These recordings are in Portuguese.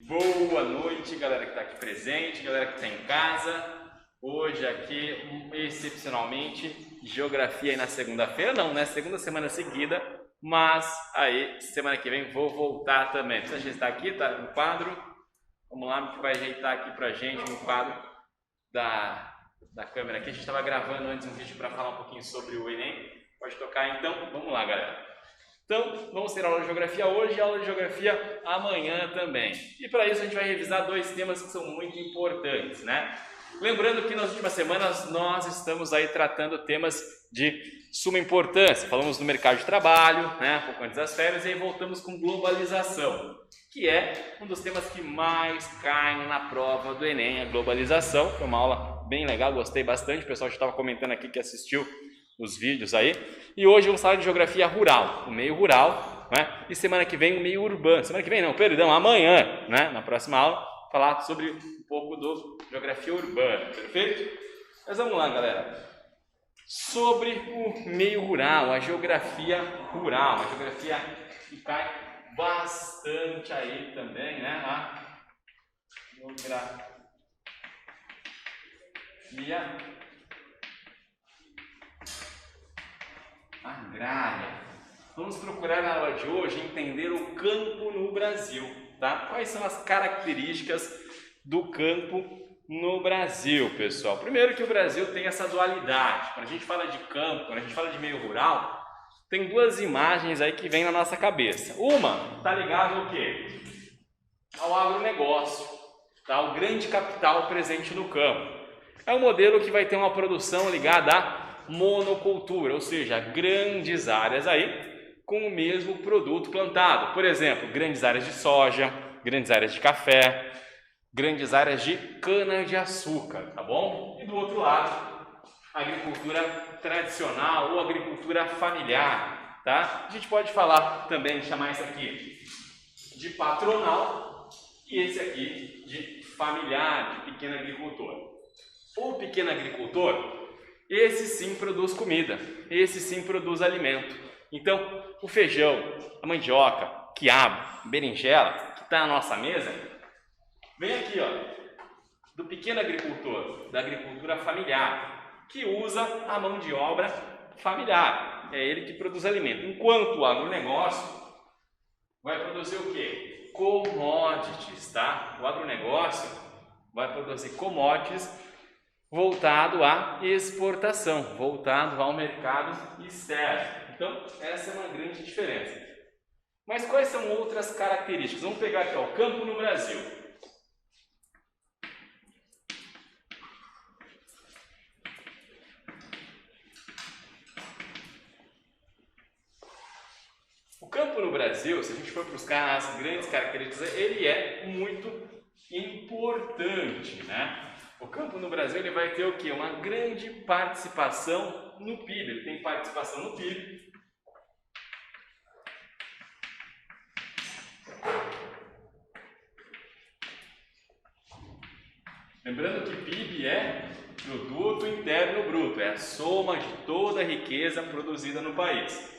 Boa noite, galera que está aqui presente, galera que está em casa. Hoje aqui, excepcionalmente, geografia aí na segunda-feira, não, né? Segunda semana seguida, mas aí, semana que vem vou voltar também. Precisa ajeitar aqui, tá no quadro. Vamos lá, que vai ajeitar aqui pra gente no quadro da câmera aqui. A gente estava gravando antes um vídeo para falar um pouquinho sobre o Enem. Pode tocar então? Vamos lá, galera. Então, vamos ter aula de geografia hoje e aula de geografia amanhã também. E para isso a gente vai revisar dois temas que são muito importantes, né? Lembrando que nas últimas semanas nós estamos aí tratando temas de suma importância. Falamos do mercado de trabalho, né? Um pouco antes das férias, e aí voltamos com globalização, que é um dos temas que mais caem na prova do Enem, a globalização. Foi uma aula bem legal, gostei bastante. O pessoal já estava comentando aqui que assistiu os vídeos aí. E hoje vamos falar de geografia rural, o meio rural, né? E semana que vem o meio urbano. Semana que vem não, perdão, amanhã, né? Na próxima aula, falar sobre um pouco do geografia urbana, perfeito? Mas vamos lá, galera. Sobre o meio rural, a geografia rural, a geografia que cai bastante aí também, né? A geografia agrária. Vamos procurar na aula de hoje entender o campo no Brasil, tá? Quais são as características do campo no Brasil, pessoal? Primeiro que o Brasil tem essa dualidade. Quando a gente fala de campo, quando a gente fala de meio rural, tem duas imagens aí que vêm na nossa cabeça. Uma está ligada ao quê? Ao agronegócio, tá? Ao grande capital presente no campo. É um modelo que vai ter uma produção ligada à monocultura, ou seja, grandes áreas aí com o mesmo produto plantado. Por exemplo, grandes áreas de soja, grandes áreas de café, grandes áreas de cana-de-açúcar, tá bom? E do outro lado, agricultura tradicional ou agricultura familiar, tá? A gente pode falar também, chamar isso aqui de patronal e esse aqui de familiar, de pequeno agricultor. O pequeno agricultor, esse sim produz comida, esse sim produz alimento. Então, o feijão, a mandioca, quiabo, berinjela, que está na nossa mesa, vem aqui, ó, do pequeno agricultor, da agricultura familiar, que usa a mão de obra familiar. É ele que produz alimento. Enquanto o agronegócio vai produzir o quê? Commodities, tá? O agronegócio vai produzir commodities voltado à exportação, voltado ao mercado externo. Então, essa é uma grande diferença. Mas quais são outras características? Vamos pegar aqui, ó, o campo no Brasil. O campo no Brasil, se a gente for buscar as grandes características, ele é muito importante, né? O campo no Brasil ele vai ter o quê? Uma grande participação no PIB. Ele tem participação no PIB. Lembrando que PIB é Produto Interno Bruto, é a soma de toda a riqueza produzida no país.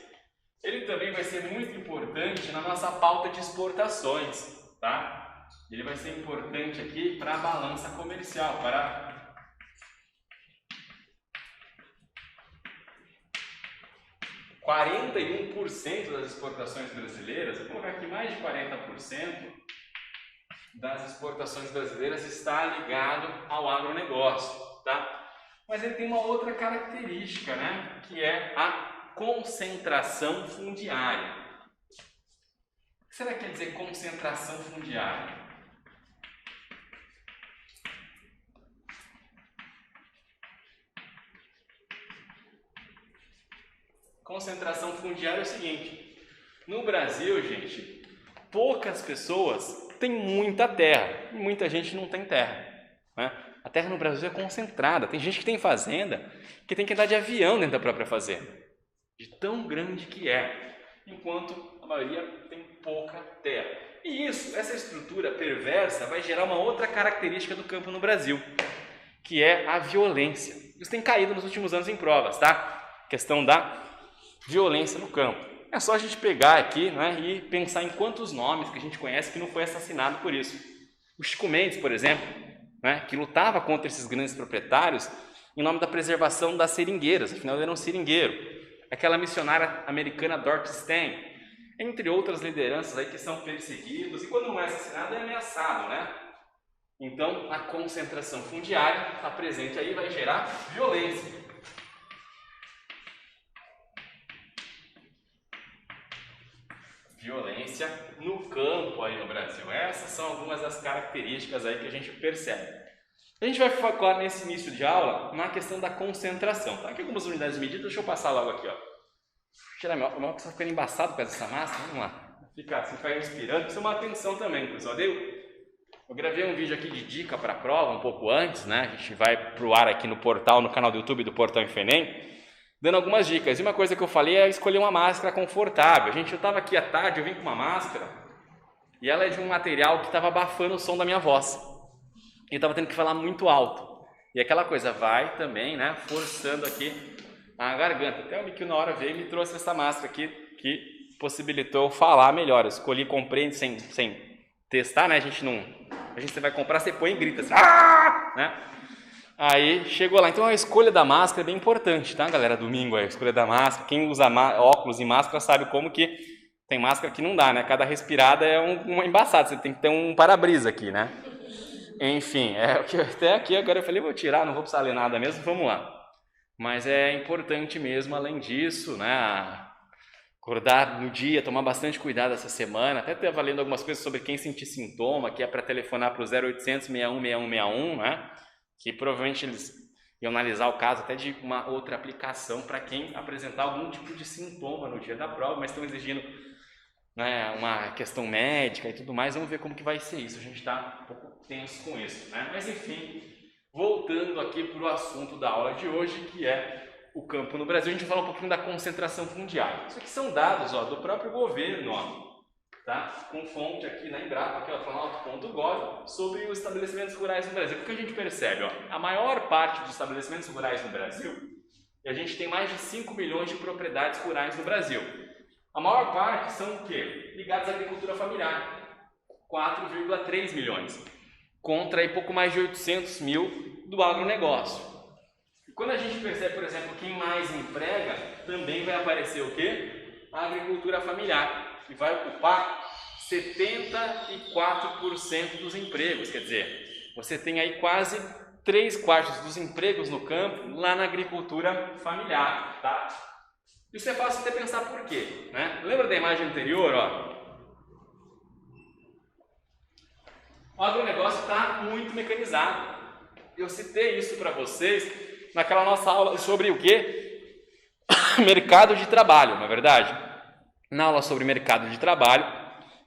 Ele também vai ser muito importante na nossa pauta de exportações, tá? Ele vai ser importante aqui para a balança comercial, para (41% das exportações brasileiras, vou colocar aqui mais de 40% das exportações brasileiras está ligado ao agronegócio, tá? Mas ele tem uma outra característica, né? Que é a concentração fundiária. O que será que quer dizer concentração fundiária? Concentração fundiária é o seguinte: no Brasil, gente, poucas pessoas têm muita terra, e muita gente não tem terra, né? A terra no Brasil é concentrada, tem gente que tem fazenda que tem que andar de avião dentro da própria fazenda, de tão grande que é, enquanto a maioria tem pouca terra. E essa estrutura perversa vai gerar uma outra característica do campo no Brasil, que é a violência. Isso tem caído nos últimos anos em provas, tá? Questão da violência no campo. é só a gente pegar aqui, né, e pensar em quantos nomes que a gente conhece que não foi assassinado por isso. O Chico Mendes, por exemplo, né, que lutava contra esses grandes proprietários em nome da preservação das seringueiras, afinal ele era um seringueiro. Aquela missionária americana Dorothy Stein, entre outras lideranças aí que são perseguidos, e quando não é assassinado é ameaçado, né? Então a concentração fundiária está presente aí, vai gerar violência. Violência no campo aí no Brasil. Essas são algumas das características aí que a gente percebe. A gente vai focar nesse início de aula na questão da concentração. Tá? Aqui algumas unidades de medida, deixa eu passar logo aqui. Ó. Tirar meu óculos, está ficando embaçado com essa máscara. Vamos lá. Fica assim, fica respirando. Precisa uma atenção também, pessoal. Eu gravei um vídeo aqui de dica para a prova um pouco antes, né? A gente vai pro ar aqui no portal, no canal do YouTube do Portal Infenem, dando algumas dicas. E uma coisa que eu falei é escolher uma máscara confortável. Eu estava aqui à tarde, eu vim com uma máscara e ela é de um material que estava abafando o som da minha voz. E eu estava tendo que falar muito alto. E aquela coisa vai também, né, forçando aqui a garganta. Até o Miquel na hora veio e me trouxe essa máscara aqui que possibilitou eu falar melhor. Eu escolhi, comprei sem testar, né? A gente vai comprar, você põe e grita assim, né? Aí chegou lá. Então a escolha da máscara é bem importante, tá, galera? Domingo a escolha da máscara. Quem usa óculos e máscara sabe como que tem máscara que não dá, né? Cada respirada é uma embaçada. Você tem que ter um para-brisa aqui, né? Enfim, até aqui agora eu falei, vou tirar, não vou precisar ler nada mesmo, vamos lá. Mas é importante mesmo, além disso, né? Acordar no dia, tomar bastante cuidado essa semana. Até estava lendo algumas coisas sobre quem sentir sintoma, que é para telefonar para o 0800 61 6161, né? Que provavelmente eles iam analisar o caso até de uma outra aplicação para quem apresentar algum tipo de sintoma no dia da prova, mas estão exigindo, né, uma questão médica e tudo mais. Vamos ver como que vai ser isso. A gente está um pouco tenso com isso, né? Mas enfim, voltando aqui para o assunto da aula de hoje, que é o campo no Brasil, a gente vai falar um pouquinho da concentração fundiária. Isso aqui são dados, ó, do próprio governo, ó, tá? Com fonte aqui na Embrapa, que é o planalto.gov, sobre os estabelecimentos rurais no Brasil. O que a gente percebe? Ó, a maior parte dos estabelecimentos rurais no Brasil, e a gente tem mais de 5 milhões de propriedades rurais no Brasil. A maior parte são o quê? Ligados à agricultura familiar, 4,3 milhões, contra aí pouco mais de 800 mil do agronegócio. E quando a gente percebe, por exemplo, quem mais emprega, também vai aparecer o quê? A agricultura familiar, que vai ocupar 74% dos empregos. Quer dizer, você tem aí quase 3/4 dos empregos no campo lá na agricultura familiar, tá? Isso é fácil até pensar por quê, né? Lembra da imagem anterior, ó? O agronegócio está muito mecanizado. Eu citei isso para vocês naquela nossa aula sobre o quê? Mercado de trabalho, não é verdade? Na aula sobre mercado de trabalho,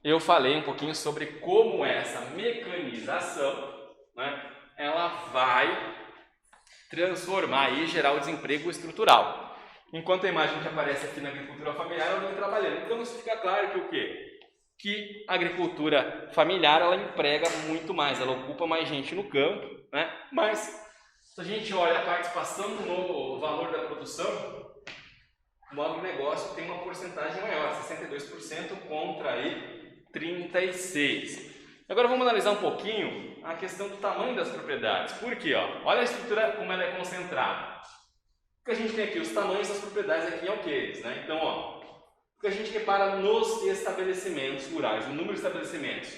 eu falei um pouquinho sobre como essa mecanização, né, ela vai transformar e gerar o desemprego estrutural. Enquanto a imagem que aparece aqui na agricultura familiar, ela vem trabalhando. Então isso fica claro que o quê? Que a agricultura familiar, ela emprega muito mais, ela ocupa mais gente no campo, né? Mas se a gente olha a participação no valor da produção, o agronegócio tem uma porcentagem maior, 62% contra aí 36%. Agora vamos analisar um pouquinho a questão do tamanho das propriedades. Por quê? Ó? Olha a estrutura como ela é concentrada. O que a gente tem aqui, os tamanhos das propriedades aqui em alqueires, né? Então, ó, o que a gente repara nos estabelecimentos rurais, o número de estabelecimentos.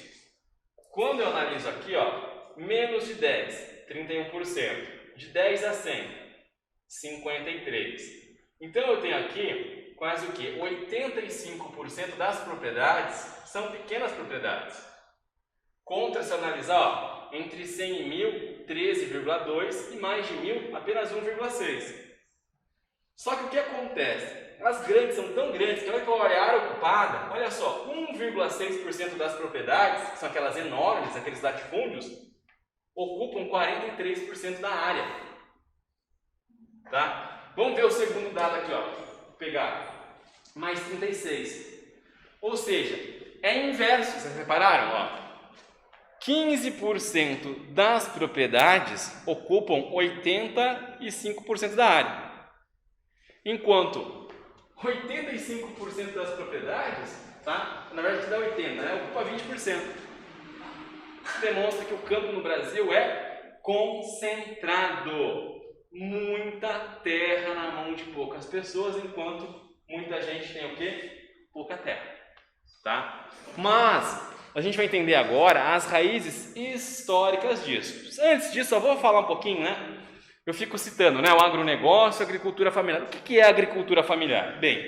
Quando eu analiso aqui, ó, menos de 10, 31%. De 10 a 100, 53%. Então eu tenho aqui quase o quê? 85% das propriedades são pequenas propriedades. Contra, se eu analisar, ó, entre 100 e 1000, 13,2% e mais de 1000, apenas 1,6%. Só que o que acontece? As grandes são tão grandes que olha qual é a área ocupada, olha só, 1,6% das propriedades, que são aquelas enormes, aqueles latifúndios, ocupam 43% da área. Tá? Vamos ver o segundo dado aqui, ó. Vou pegar mais 36. Ou seja, é inverso, vocês repararam? Ó? 15% das propriedades ocupam 85% da área. Enquanto 85% das propriedades, tá? Na verdade dá 80%, né? Ocupa 20%. Isso demonstra que o campo no Brasil é concentrado. Muita terra na mão de poucas pessoas, enquanto muita gente tem o quê? Pouca terra, tá? Mas a gente vai entender agora as raízes históricas disso. Antes disso, eu vou falar um pouquinho, né? Eu fico citando, né, o agronegócio, a agricultura familiar. O que é a agricultura familiar? Bem,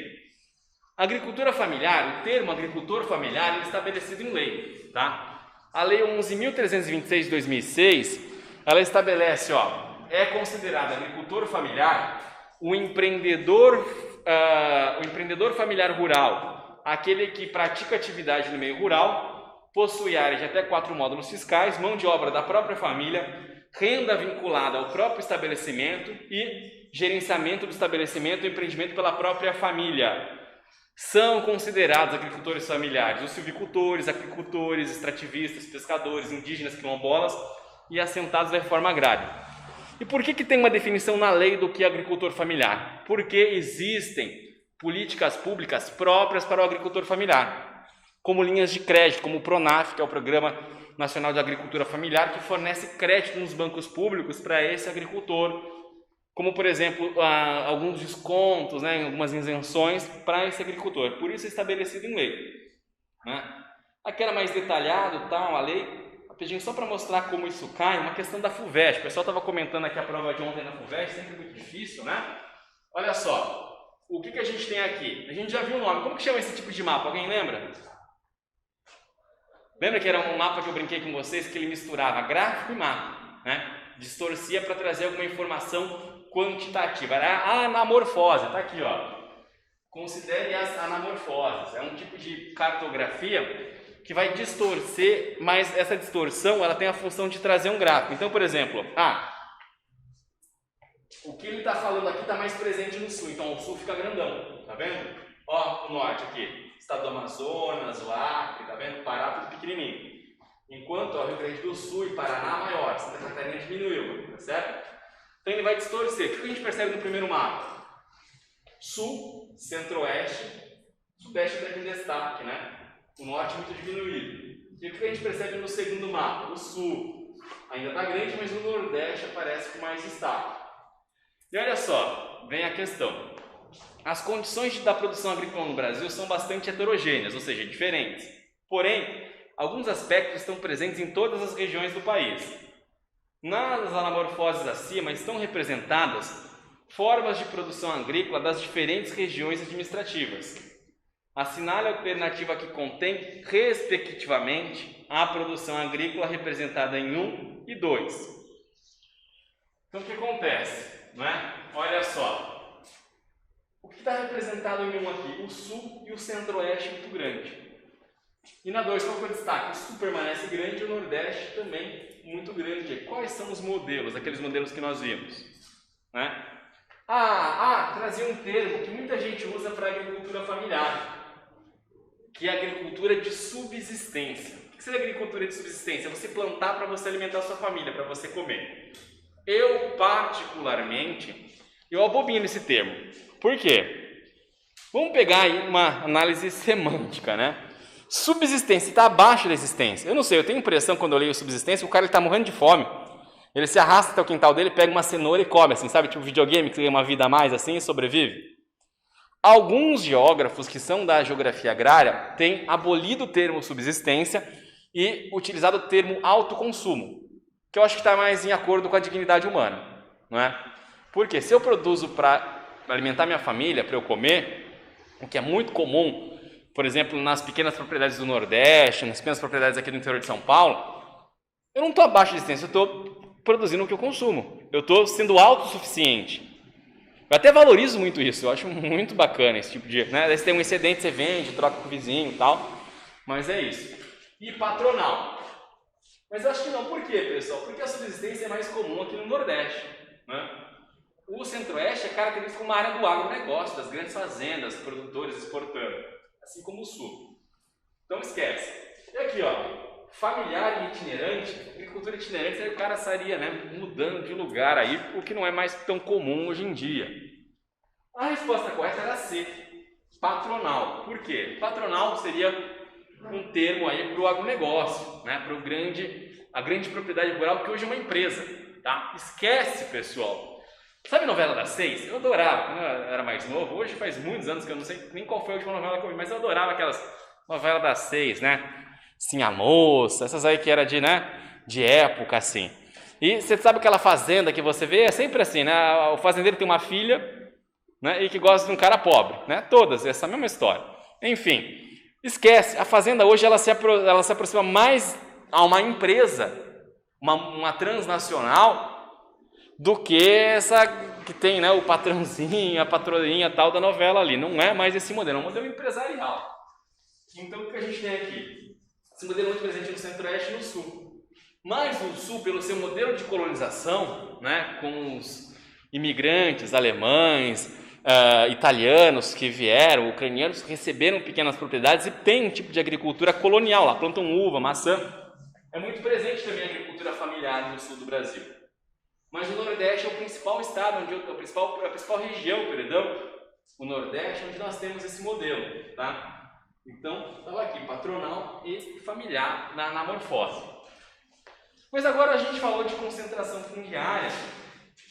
a agricultura familiar, o termo agricultor familiar, é estabelecido em lei, tá? A Lei 11.326 de 2006, ela estabelece, é considerado agricultor familiar o empreendedor familiar rural, aquele que pratica atividade no meio rural, possui área de até 4 módulos fiscais, mão de obra da própria família, renda vinculada ao próprio estabelecimento e gerenciamento do estabelecimento e empreendimento pela própria família. São considerados agricultores familiares os silvicultores, aquicultores, extrativistas, pescadores, indígenas, quilombolas e assentados da reforma agrária. E por que tem uma definição na lei do que é agricultor familiar? Porque existem políticas públicas próprias para o agricultor familiar, como linhas de crédito, como o PRONAF, que é o Programa Nacional de Agricultura Familiar, que fornece crédito nos bancos públicos para esse agricultor, como, por exemplo, alguns descontos, né, algumas isenções para esse agricultor. Por isso é estabelecido em lei, né? Aqui era mais detalhado, a lei, rapidinho, só para mostrar como isso cai, uma questão da FUVEST. O pessoal estava comentando aqui a prova de ontem na FUVEST, sempre muito difícil, né? Olha só, o que a gente tem aqui? A gente já viu o nome. Como que chama esse tipo de mapa? Alguém lembra? Lembra que era um mapa que eu brinquei com vocês, que ele misturava gráfico e mapa, né? Distorcia para trazer alguma informação quantitativa. Era a anamorfose, tá aqui, Considere as anamorfoses. É um tipo de cartografia que vai distorcer, mas essa distorção ela tem a função de trazer um gráfico. Então, por exemplo, o que ele está falando aqui está mais presente no sul, então o sul fica grandão, tá vendo? O norte aqui. Estado do Amazonas, o Acre, tá vendo? Pará tudo pequenininho. Enquanto o Rio Grande do Sul e Paraná maior, Santa Catarina diminuiu, tá certo? Então ele vai distorcer. O que a gente percebe no primeiro mapa? Sul, centro-oeste, sudeste está em destaque, né? O norte muito diminuído. E o que a gente percebe no segundo mapa? O sul ainda está grande, mas o nordeste aparece com mais destaque. E olha só, vem a questão. As condições da produção agrícola no Brasil são bastante heterogêneas, ou seja, diferentes. Porém, alguns aspectos estão presentes em todas as regiões do país. Nas anamorfoses acima estão representadas formas de produção agrícola das diferentes regiões administrativas. Assinale a alternativa que contém, respectivamente, a produção agrícola representada em 1 e 2. Então, o que acontece? Olha só. O que está representado em 1 aqui? O sul e o centro-oeste muito grande. E na 2, qual foi o destaque? O sul permanece grande e o nordeste também muito grande. Quais são os modelos, aqueles modelos que nós vimos? Trazia um termo que muita gente usa para a agricultura familiar, que é a agricultura de subsistência. O que seria agricultura de subsistência? É você plantar para você alimentar a sua família, para você comer. Eu, particularmente, abobino esse termo. Por quê? Vamos pegar aí uma análise semântica, né? Subsistência está abaixo da existência. Eu não sei, eu tenho a impressão quando eu leio subsistência, o cara está morrendo de fome. Ele se arrasta até o quintal dele, pega uma cenoura e come, assim, sabe? Tipo videogame que tem uma vida a mais assim e sobrevive. Alguns geógrafos que são da geografia agrária têm abolido o termo subsistência e utilizado o termo autoconsumo, que eu acho que está mais em acordo com a dignidade humana, não é? Porque se eu produzo para alimentar minha família, para eu comer, o que é muito comum, por exemplo, nas pequenas propriedades do Nordeste, nas pequenas propriedades aqui do interior de São Paulo, eu não estou abaixo de existência, eu estou produzindo o que eu consumo, eu estou sendo autossuficiente. Eu até valorizo muito isso, eu acho muito bacana esse tipo de... né? Daí você tem um excedente, você vende, troca com o vizinho e tal, mas é isso. E patronal. Mas eu acho que não, por quê, pessoal? Porque a subsistência é mais comum aqui no Nordeste, né? O Centro-Oeste é característico como uma área do agronegócio, das grandes fazendas, produtores exportando, assim como o Sul. Então esquece. E aqui, familiar e itinerante, agricultura itinerante, aí o cara estaria, né, mudando de lugar aí, o que não é mais tão comum hoje em dia. A resposta correta era C. patronal. Por quê? Patronal seria um termo aí para o agronegócio, né? Para a grande propriedade rural, que hoje é uma empresa, tá? Esquece, pessoal. Sabe a novela das 6? Eu adorava, quando eu era mais novo. Hoje faz muitos anos que eu não sei nem qual foi a última novela que eu vi, mas eu adorava aquelas novelas das 6, né? Sim, a Moça, essas aí que era de época, assim. E você sabe aquela fazenda que você vê? É sempre assim, né? O fazendeiro tem uma filha, né? E que gosta de um cara pobre, né? Todas, essa mesma história. Enfim, esquece. A fazenda hoje ela se aproxima mais a uma empresa, uma transnacional, do que essa que tem, né? O patrãozinho, a patroinha tal da novela ali. Não é mais esse modelo, é um modelo empresarial. Então, o que a gente tem aqui? Esse modelo é muito presente no Centro-Oeste e no Sul. Mas o Sul, pelo seu modelo de colonização, né, com os imigrantes alemães, italianos que vieram, ucranianos, receberam pequenas propriedades e tem um tipo de agricultura colonial lá, plantam uva, maçã. É muito presente também a agricultura familiar no Sul do Brasil. Mas o Nordeste é o principal estado, a principal região, o Nordeste, onde nós temos esse modelo, tá? Então, estava aqui, patronal e familiar na morfose. Mas agora a gente falou de concentração fundiária.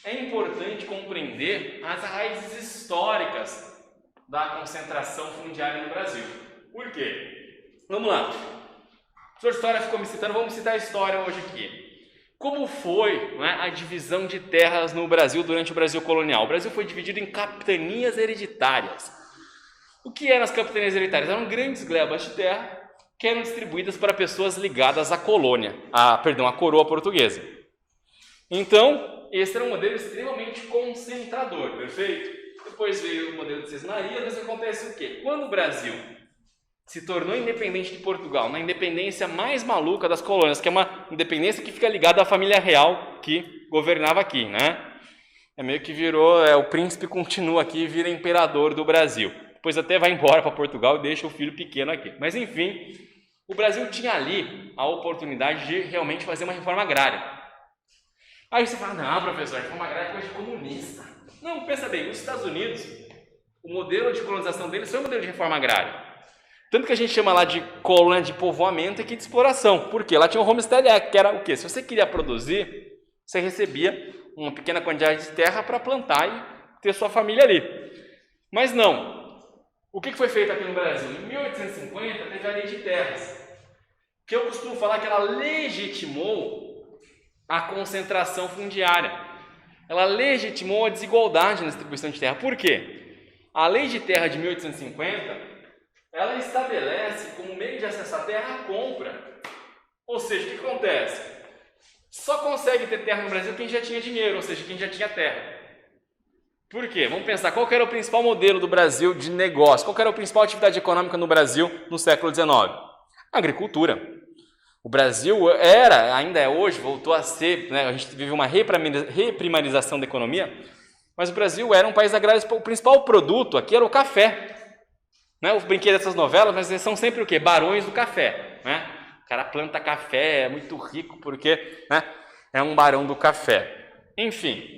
É importante compreender as raízes históricas da concentração fundiária no Brasil. Por quê? Vamos lá. O professor de História ficou me citando, vamos citar a história hoje aqui. Como foi, né, a divisão de terras no Brasil durante o Brasil colonial? O Brasil foi dividido em capitanias hereditárias. O que eram as capitanias hereditárias? Eram grandes glebas de terra que eram distribuídas para pessoas ligadas à à coroa portuguesa. Então, esse era um modelo extremamente concentrador, perfeito? Depois veio o modelo de cisnaria, mas acontece o quê? Quando o Brasil se tornou independente de Portugal, na independência mais maluca das colônias, que é uma independência que fica ligada à família real que governava aqui, né? É meio que virou, o príncipe continua aqui e vira imperador do Brasil. Depois até vai embora para Portugal e deixa o filho pequeno aqui. Mas enfim, o Brasil tinha ali a oportunidade de realmente fazer uma reforma agrária. Aí você fala, não, professor, reforma agrária é coisa de comunista. Não, pensa bem, os Estados Unidos, o modelo de colonização deles foi um modelo de reforma agrária. Tanto que a gente chama lá de colônia de povoamento e aqui de exploração. Por quê? Lá tinha o Homestead Act, que era o quê? Se você queria produzir, você recebia uma pequena quantidade de terra para plantar e ter sua família ali. Mas não. O que foi feito aqui no Brasil? Em 1850 teve a Lei de Terras, que eu costumo falar que ela legitimou a concentração fundiária. Ela legitimou a desigualdade na distribuição de terra. Por quê? A Lei de Terra de 1850, ela estabelece como meio de acesso à terra a compra. Ou seja, o que acontece? Só consegue ter terra no Brasil quem já tinha dinheiro, ou seja, quem já tinha terra. Por quê? Vamos pensar, qual que era o principal modelo do Brasil de negócio? Qual que era a principal atividade econômica no Brasil no século XIX? A agricultura. O Brasil ainda é hoje, voltou a ser, né, a gente vive uma reprimarização da economia, mas o Brasil era um país agrário, o principal produto aqui era o café. Né? O brinquedo dessas novelas, mas eles são sempre o quê? Barões do café. Né? O cara planta café, é muito rico porque, né, é um barão do café. Enfim,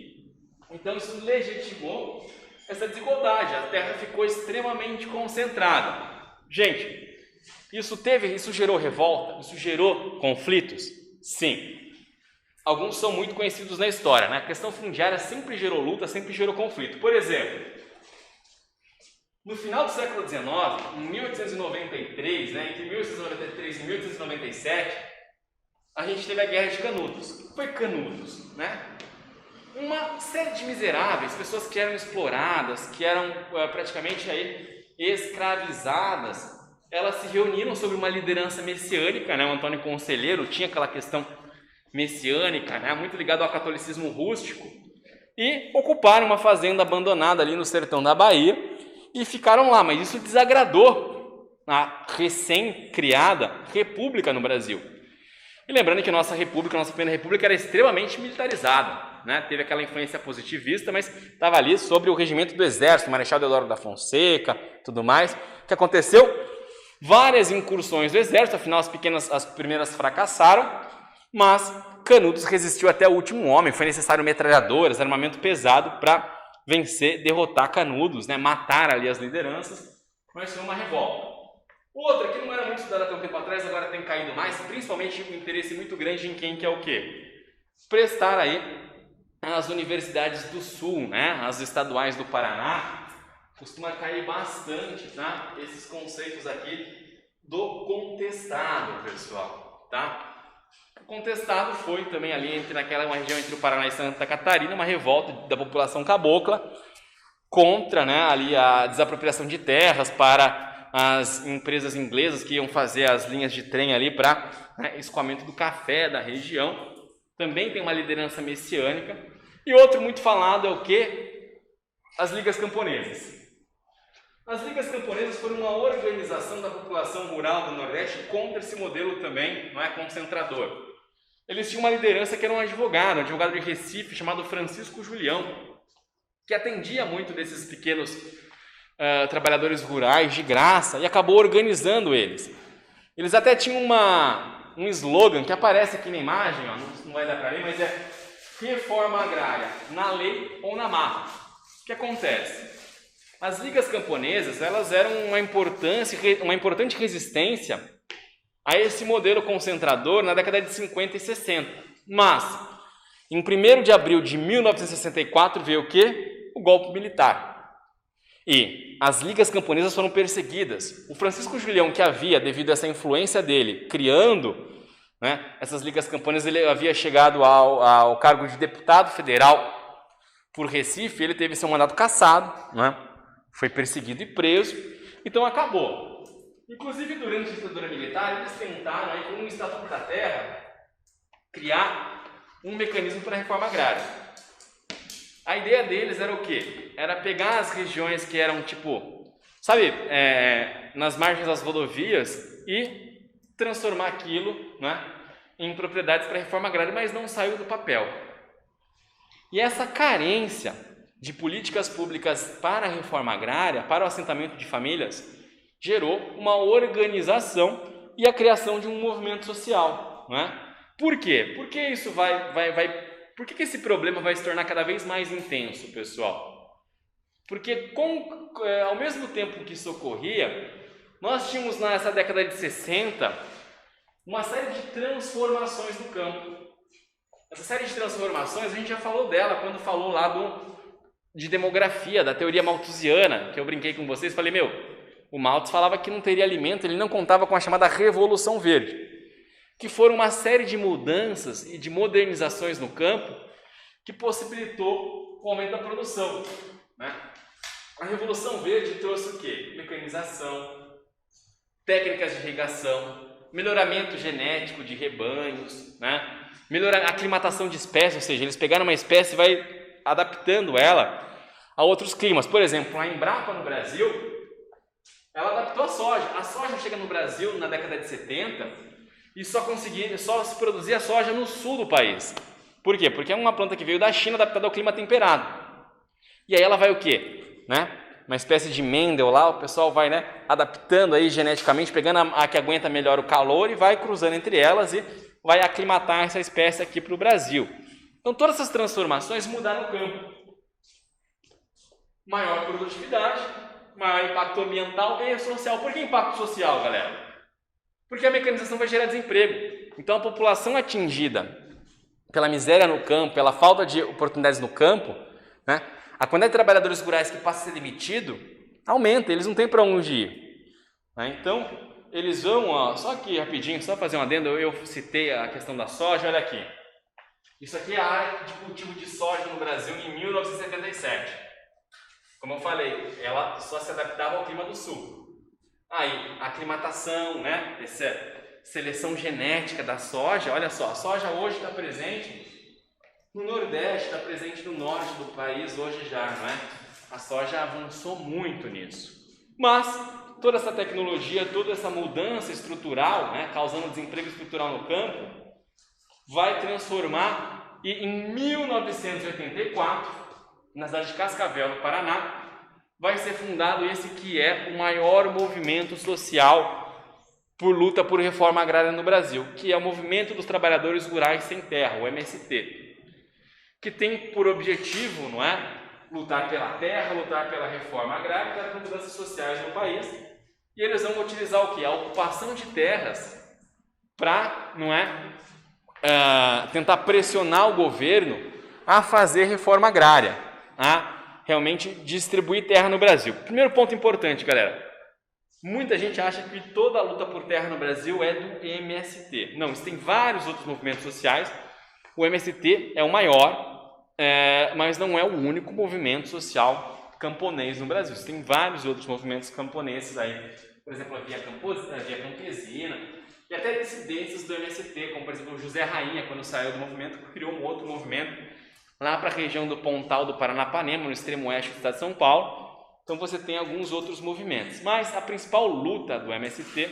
então isso legitimou essa desigualdade, a terra ficou extremamente concentrada. Gente, isso gerou revolta? Isso gerou conflitos? Sim. Alguns são muito conhecidos na história, né? A questão fundiária sempre gerou luta, sempre gerou conflito. Por exemplo, no final do século XIX, em 1893, né, entre 1893 e 1897, a gente teve a Guerra de Canudos. O que foi Canudos? Né? Uma série de miseráveis, pessoas que eram exploradas, que eram praticamente aí escravizadas, elas se reuniram sobre uma liderança messiânica, né? O Antônio Conselheiro tinha aquela questão messiânica, né? Muito ligado ao catolicismo rústico, e ocuparam uma fazenda abandonada ali no sertão da Bahia e ficaram lá, mas isso desagradou a recém-criada república no Brasil. E lembrando que nossa primeira república era extremamente militarizada, né? Teve aquela influência positivista, mas estava ali sobre o regimento do exército, Marechal Deodoro da Fonseca, tudo mais. O que aconteceu? Várias incursões do exército, afinal as primeiras fracassaram, mas Canudos resistiu até o último homem, foi necessário metralhadoras, armamento pesado para vencer, derrotar Canudos, né? Matar ali as lideranças, mas foi uma revolta. Outra que não era muito estudada até um tempo atrás, agora tem caído mais, principalmente um interesse muito grande em quem quer o quê? Prestar aí as universidades do Sul, né? As estaduais do Paraná, costuma cair bastante, tá? Esses conceitos aqui do contestado, pessoal, tá? O contestado foi também ali naquela região entre o Paraná e Santa Catarina, uma revolta da população cabocla contra, né, ali a desapropriação de terras para as empresas inglesas que iam fazer as linhas de trem ali para, né, escoamento do café da região. Também tem uma liderança messiânica. E outro muito falado é o quê? As ligas camponesas. As ligas camponesas foram uma organização da população rural do Nordeste contra esse modelo também, não é, concentrador. Eles tinham uma liderança que era um advogado de Recife, chamado Francisco Julião, que atendia muito desses pequenos trabalhadores rurais de graça e acabou organizando eles. Eles até tinham um slogan que aparece aqui na imagem, ó, não vai dar para ler, mas é reforma agrária, na lei ou na marra. O que acontece? As ligas camponesas, elas eram uma importante resistência a esse modelo concentrador na década de 50 e 60. Mas, em 1º de abril de 1964, veio o quê? O golpe militar. E as ligas camponesas foram perseguidas. O Francisco Julião, que havia, devido a essa influência dele, criando, né, essas ligas camponesas, ele havia chegado ao cargo de deputado federal por Recife, ele teve seu mandato cassado, né, foi perseguido e preso, então acabou. Inclusive, durante a ditadura militar, eles tentaram, aí, com o Estatuto da Terra, criar um mecanismo para a reforma agrária. A ideia deles era o quê? Era pegar as regiões que eram, tipo, sabe, nas margens das rodovias e transformar aquilo, né, em propriedades para a reforma agrária, mas não saiu do papel. E essa carência de políticas públicas para a reforma agrária, para o assentamento de famílias, gerou uma organização e a criação de um movimento social, né? Por quê? Porque isso por que esse problema vai se tornar cada vez mais intenso, pessoal? Porque ao mesmo tempo que isso ocorria, nós tínhamos nessa década de 60 uma série de transformações no campo. Essa série de transformações, a gente já falou dela quando falou lá de demografia, da teoria malthusiana, que eu brinquei com vocês, falei, o Malthus falava que não teria alimento, ele não contava com a chamada Revolução Verde, que foram uma série de mudanças e de modernizações no campo que possibilitou o aumento da produção, né? A Revolução Verde trouxe o quê? Mecanização, técnicas de irrigação, melhoramento genético de rebanhos, né? Aclimatação de espécies, ou seja, eles pegaram uma espécie e vai adaptando ela a outros climas. Por exemplo, a Embrapa no Brasil, ela adaptou a soja. A soja chega no Brasil na década de 70 e só se produzia soja no sul do país. Por quê? Porque é uma planta que veio da China adaptada ao clima temperado. E aí ela vai o quê? Né? Uma espécie de Mendel lá, o pessoal vai, né, adaptando aí geneticamente, pegando a que aguenta melhor o calor e vai cruzando entre elas e vai aclimatar essa espécie aqui para o Brasil. Então todas essas transformações mudaram o campo. Maior produtividade, maior impacto ambiental e social. Por que impacto social, galera? Porque a mecanização vai gerar desemprego. Então a população atingida pela miséria no campo, pela falta de oportunidades no campo, né, a quantidade de trabalhadores rurais que passa a ser demitido aumenta, eles não têm para onde ir. Né? Então, eles vão, só aqui rapidinho, só fazer um adendo, eu citei a questão da soja, olha aqui. Isso aqui é a área de cultivo de soja no Brasil em 1977. Como eu falei, ela só se adaptava ao clima do sul. Aí, a aclimatação, né, essa seleção genética da soja, olha só, a soja hoje está presente no Nordeste, está presente no Norte do país hoje já, não é? A soja avançou muito nisso. Mas toda essa tecnologia, toda essa mudança estrutural, né, causando desemprego estrutural no campo, vai transformar, e em 1984, na cidade de Cascavel, no Paraná, vai ser fundado esse que é o maior movimento social por luta por reforma agrária no Brasil, que é o Movimento dos Trabalhadores Rurais Sem Terra, o MST, que tem por objetivo, não é, lutar pela terra, lutar pela reforma agrária, lutar por mudanças sociais no país. E eles vão utilizar o quê? A ocupação de terras para, não é, tentar pressionar o governo a fazer reforma agrária, a realmente distribuir terra no Brasil. Primeiro ponto importante, galera. Muita gente acha que toda a luta por terra no Brasil é do MST. Não, existem vários outros movimentos sociais. O MST é o maior, mas não é o único movimento social camponês no Brasil. Existem vários outros movimentos camponeses aí. Por exemplo, a Via Campesina, e até dissidências do MST, como por exemplo o José Rainha, quando saiu do movimento, criou um outro movimento lá para a região do Pontal do Paranapanema, no extremo oeste do estado de São Paulo. Então você tem alguns outros movimentos, mas a principal luta do MST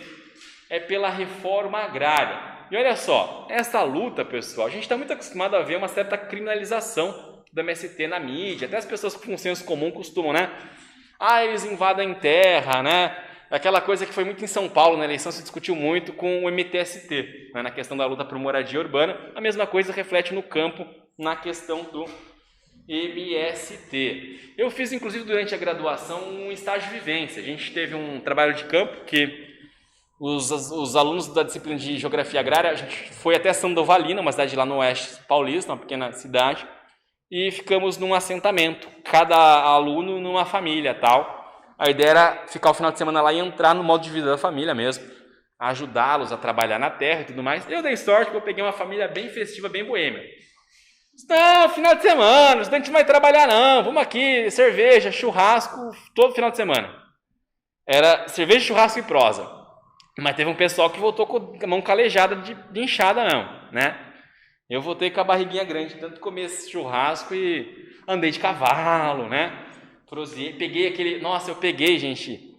é pela reforma agrária. E olha só, essa luta, pessoal, a gente está muito acostumado a ver uma certa criminalização do MST na mídia, até as pessoas com senso comum costumam, né? Eles invadem terra, né? Aquela coisa que foi muito em São Paulo, na eleição se discutiu muito com o MTST, né? Na questão da luta por moradia urbana. A mesma coisa reflete no campo, na questão do MST. Eu fiz, inclusive, durante a graduação, um estágio de vivência. A gente teve um trabalho de campo que os alunos da disciplina de Geografia Agrária, a gente foi até Sandovalina, uma cidade lá no oeste paulista, uma pequena cidade, e ficamos num assentamento, cada aluno numa família, tal. A ideia era ficar o final de semana lá e entrar no modo de vida da família mesmo, ajudá-los a trabalhar na terra e tudo mais. Eu dei sorte que eu peguei uma família bem festiva, bem boêmia. Não, final de semana, o estudante não vai trabalhar não, vamos aqui, cerveja, churrasco, todo final de semana. Era cerveja, churrasco e prosa. Mas teve um pessoal que voltou com a mão calejada de inchada não, né? Eu voltei com a barriguinha grande, tanto comer esse churrasco e andei de cavalo, né? Peguei aquele... Nossa, eu peguei, gente.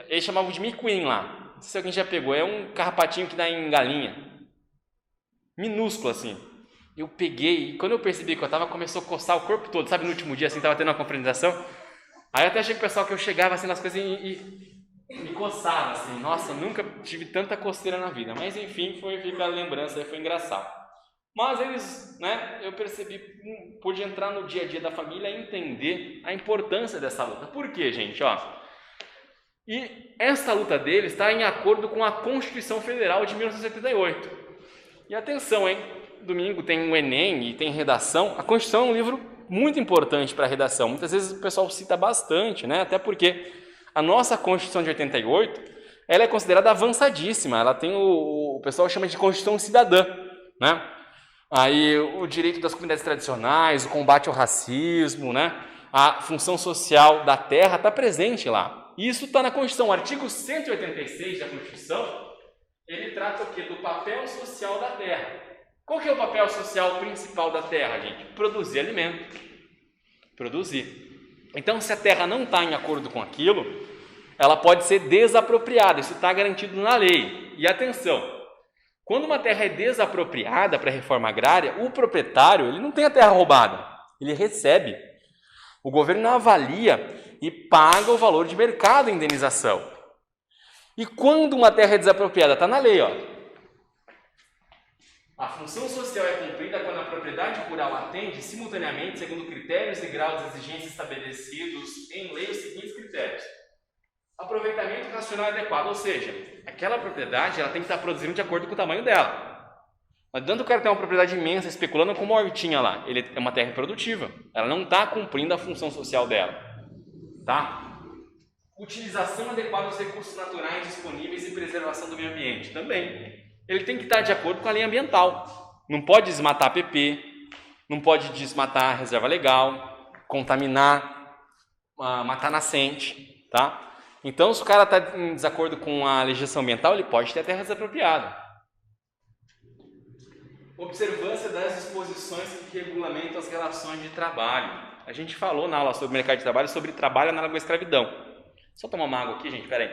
Eles chamavam de micuim lá. Não sei se alguém já pegou. É um carrapatinho que dá em galinha. Minúsculo, assim. Eu peguei e quando eu percebi que eu tava, começou a coçar o corpo todo. Sabe, no último dia, assim, tava tendo uma confraternização. Aí eu até achei que o pessoal que eu chegava, assim, nas coisas e me coçava, assim. Nossa, nunca tive tanta coceira na vida. Mas, enfim, fica a lembrança, foi engraçado. Mas eles, né, eu percebi, pude entrar no dia a dia da família e entender a importância dessa luta. Por quê, gente? E essa luta deles está em acordo com a Constituição Federal de 1978. E atenção, hein? Domingo tem o Enem e tem redação. A Constituição é um livro muito importante para a redação. Muitas vezes o pessoal cita bastante, né? Até porque a nossa Constituição de 88, ela é considerada avançadíssima. Ela tem o pessoal chama de Constituição Cidadã, né? Aí o direito das comunidades tradicionais, o combate ao racismo, né? A função social da terra está presente lá. E isso está na Constituição. O artigo 186 da Constituição, ele trata o quê? Do papel social da terra. Qual que é o papel social principal da terra, gente? Produzir alimento. Produzir. Então, se a terra não está em acordo com aquilo, ela pode ser desapropriada. Isso está garantido na lei. E atenção! Quando uma terra é desapropriada para a reforma agrária, o proprietário ele não tem a terra roubada, ele recebe. O governo avalia e paga o valor de mercado da indenização. E quando uma terra é desapropriada, está na lei, A função social é cumprida quando a propriedade rural atende simultaneamente, segundo critérios e graus de exigência estabelecidos em lei, os seguintes critérios. Aproveitamento racional adequado, ou seja, aquela propriedade ela tem que estar produzindo de acordo com o tamanho dela. Não adianta o cara ter uma propriedade imensa especulando com uma hortinha lá. Ele é uma terra improdutiva. Ela não está cumprindo a função social dela. Tá? Utilização adequada dos recursos naturais disponíveis e preservação do meio ambiente. Também. Ele tem que estar de acordo com a lei ambiental. Não pode desmatar APP, não pode desmatar a reserva legal, contaminar, matar nascente, tá? Então, se o cara está em desacordo com a legislação ambiental, ele pode ter a terra desapropriada. Observância das disposições que regulamentam as relações de trabalho. A gente falou na aula sobre mercado de trabalho, sobre trabalho análogo à escravidão. Só tomar uma água aqui, gente, peraí.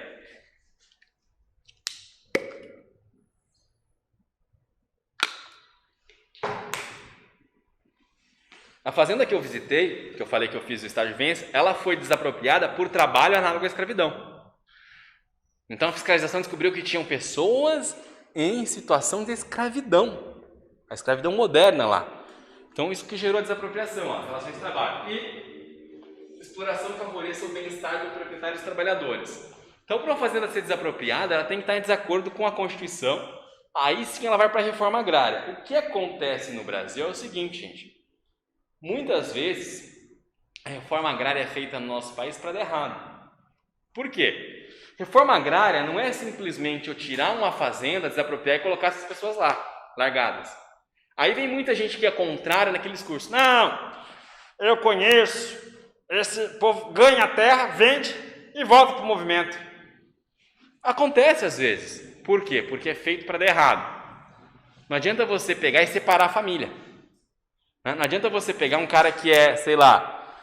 A fazenda que eu visitei, que eu falei que eu fiz o estágio de vivência, ela foi desapropriada por trabalho análogo à escravidão. Então a fiscalização descobriu que tinham pessoas em situação de escravidão. A escravidão moderna lá. Então isso que gerou a desapropriação, as relações de trabalho. E exploração favoreça o bem-estar do proprietário e dos trabalhadores. Então, para uma fazenda ser desapropriada, ela tem que estar em desacordo com a Constituição. Aí sim ela vai para a reforma agrária. O que acontece no Brasil é o seguinte, gente. Muitas vezes, a reforma agrária é feita no nosso país para dar errado. Por quê? Reforma agrária não é simplesmente eu tirar uma fazenda, desapropriar e colocar essas pessoas lá, largadas. Aí vem muita gente que é contrária naquele discurso. Não, eu conheço, esse povo ganha a terra, vende e volta para o movimento. Acontece às vezes. Por quê? Porque é feito para dar errado. Não adianta você pegar e separar a família. Não adianta você pegar um cara que é, sei lá,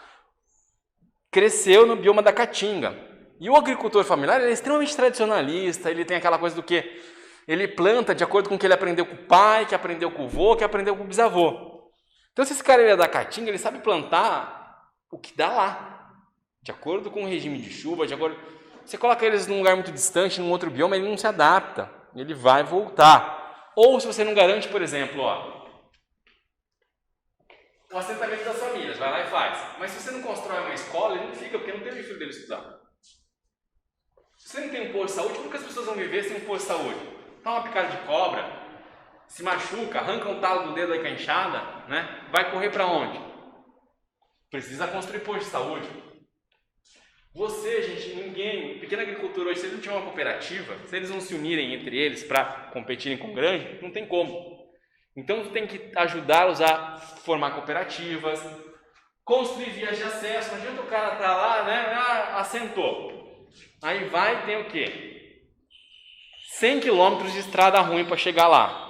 cresceu no bioma da Caatinga. E o agricultor familiar ele é extremamente tradicionalista, ele tem aquela coisa do que ele planta de acordo com o que ele aprendeu com o pai, que aprendeu com o vô, que aprendeu com o bisavô. Então, se esse cara ele é da Caatinga, ele sabe plantar o que dá lá, de acordo com o regime de chuva, de acordo... Você coloca eles num lugar muito distante, num outro bioma, ele não se adapta, ele vai voltar. Ou se você não garante, por exemplo, o assentamento das famílias, vai lá e faz. Mas se você não constrói uma escola, ele não fica, porque não tem o filho dele estudar. Se você não tem um posto de saúde, como que as pessoas vão viver sem um posto de saúde? Dá uma picada de cobra, se machuca, arranca um talo do dedo aí com a enxada, né? Vai correr para onde? Precisa construir posto de saúde. Você, gente, ninguém, pequena agricultura hoje, se eles não tiverem uma cooperativa, se eles não se unirem entre eles para competirem com o grande, não tem como. Então, você tem que ajudá-los a formar cooperativas, construir vias de acesso. Não adianta o cara estar lá, né? Assentou. Aí vai e tem o quê? 100 quilômetros de estrada ruim para chegar lá.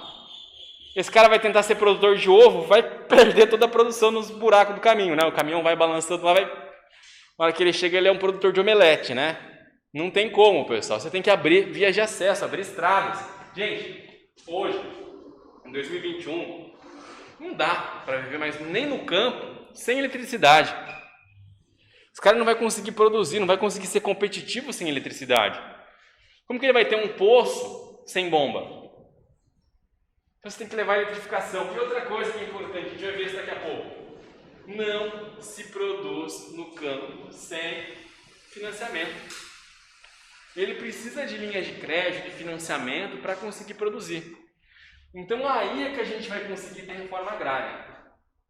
Esse cara vai tentar ser produtor de ovo, vai perder toda a produção nos buracos do caminho, né? O caminhão vai balançando lá, na hora que ele chega, ele é um produtor de omelete, né? Não tem como, pessoal. Você tem que abrir vias de acesso, abrir estradas. Gente, hoje, em 2021, não dá para viver mais nem no campo sem eletricidade. Os caras não vão conseguir produzir, não vai conseguir ser competitivo sem eletricidade. Como que ele vai ter um poço sem bomba? Então você tem que levar a eletrificação. E outra coisa que é importante, a gente vai ver isso daqui a pouco. Não se produz no campo sem financiamento. Ele precisa de linhas de crédito, de financiamento para conseguir produzir. Então aí é que a gente vai conseguir ter reforma agrária.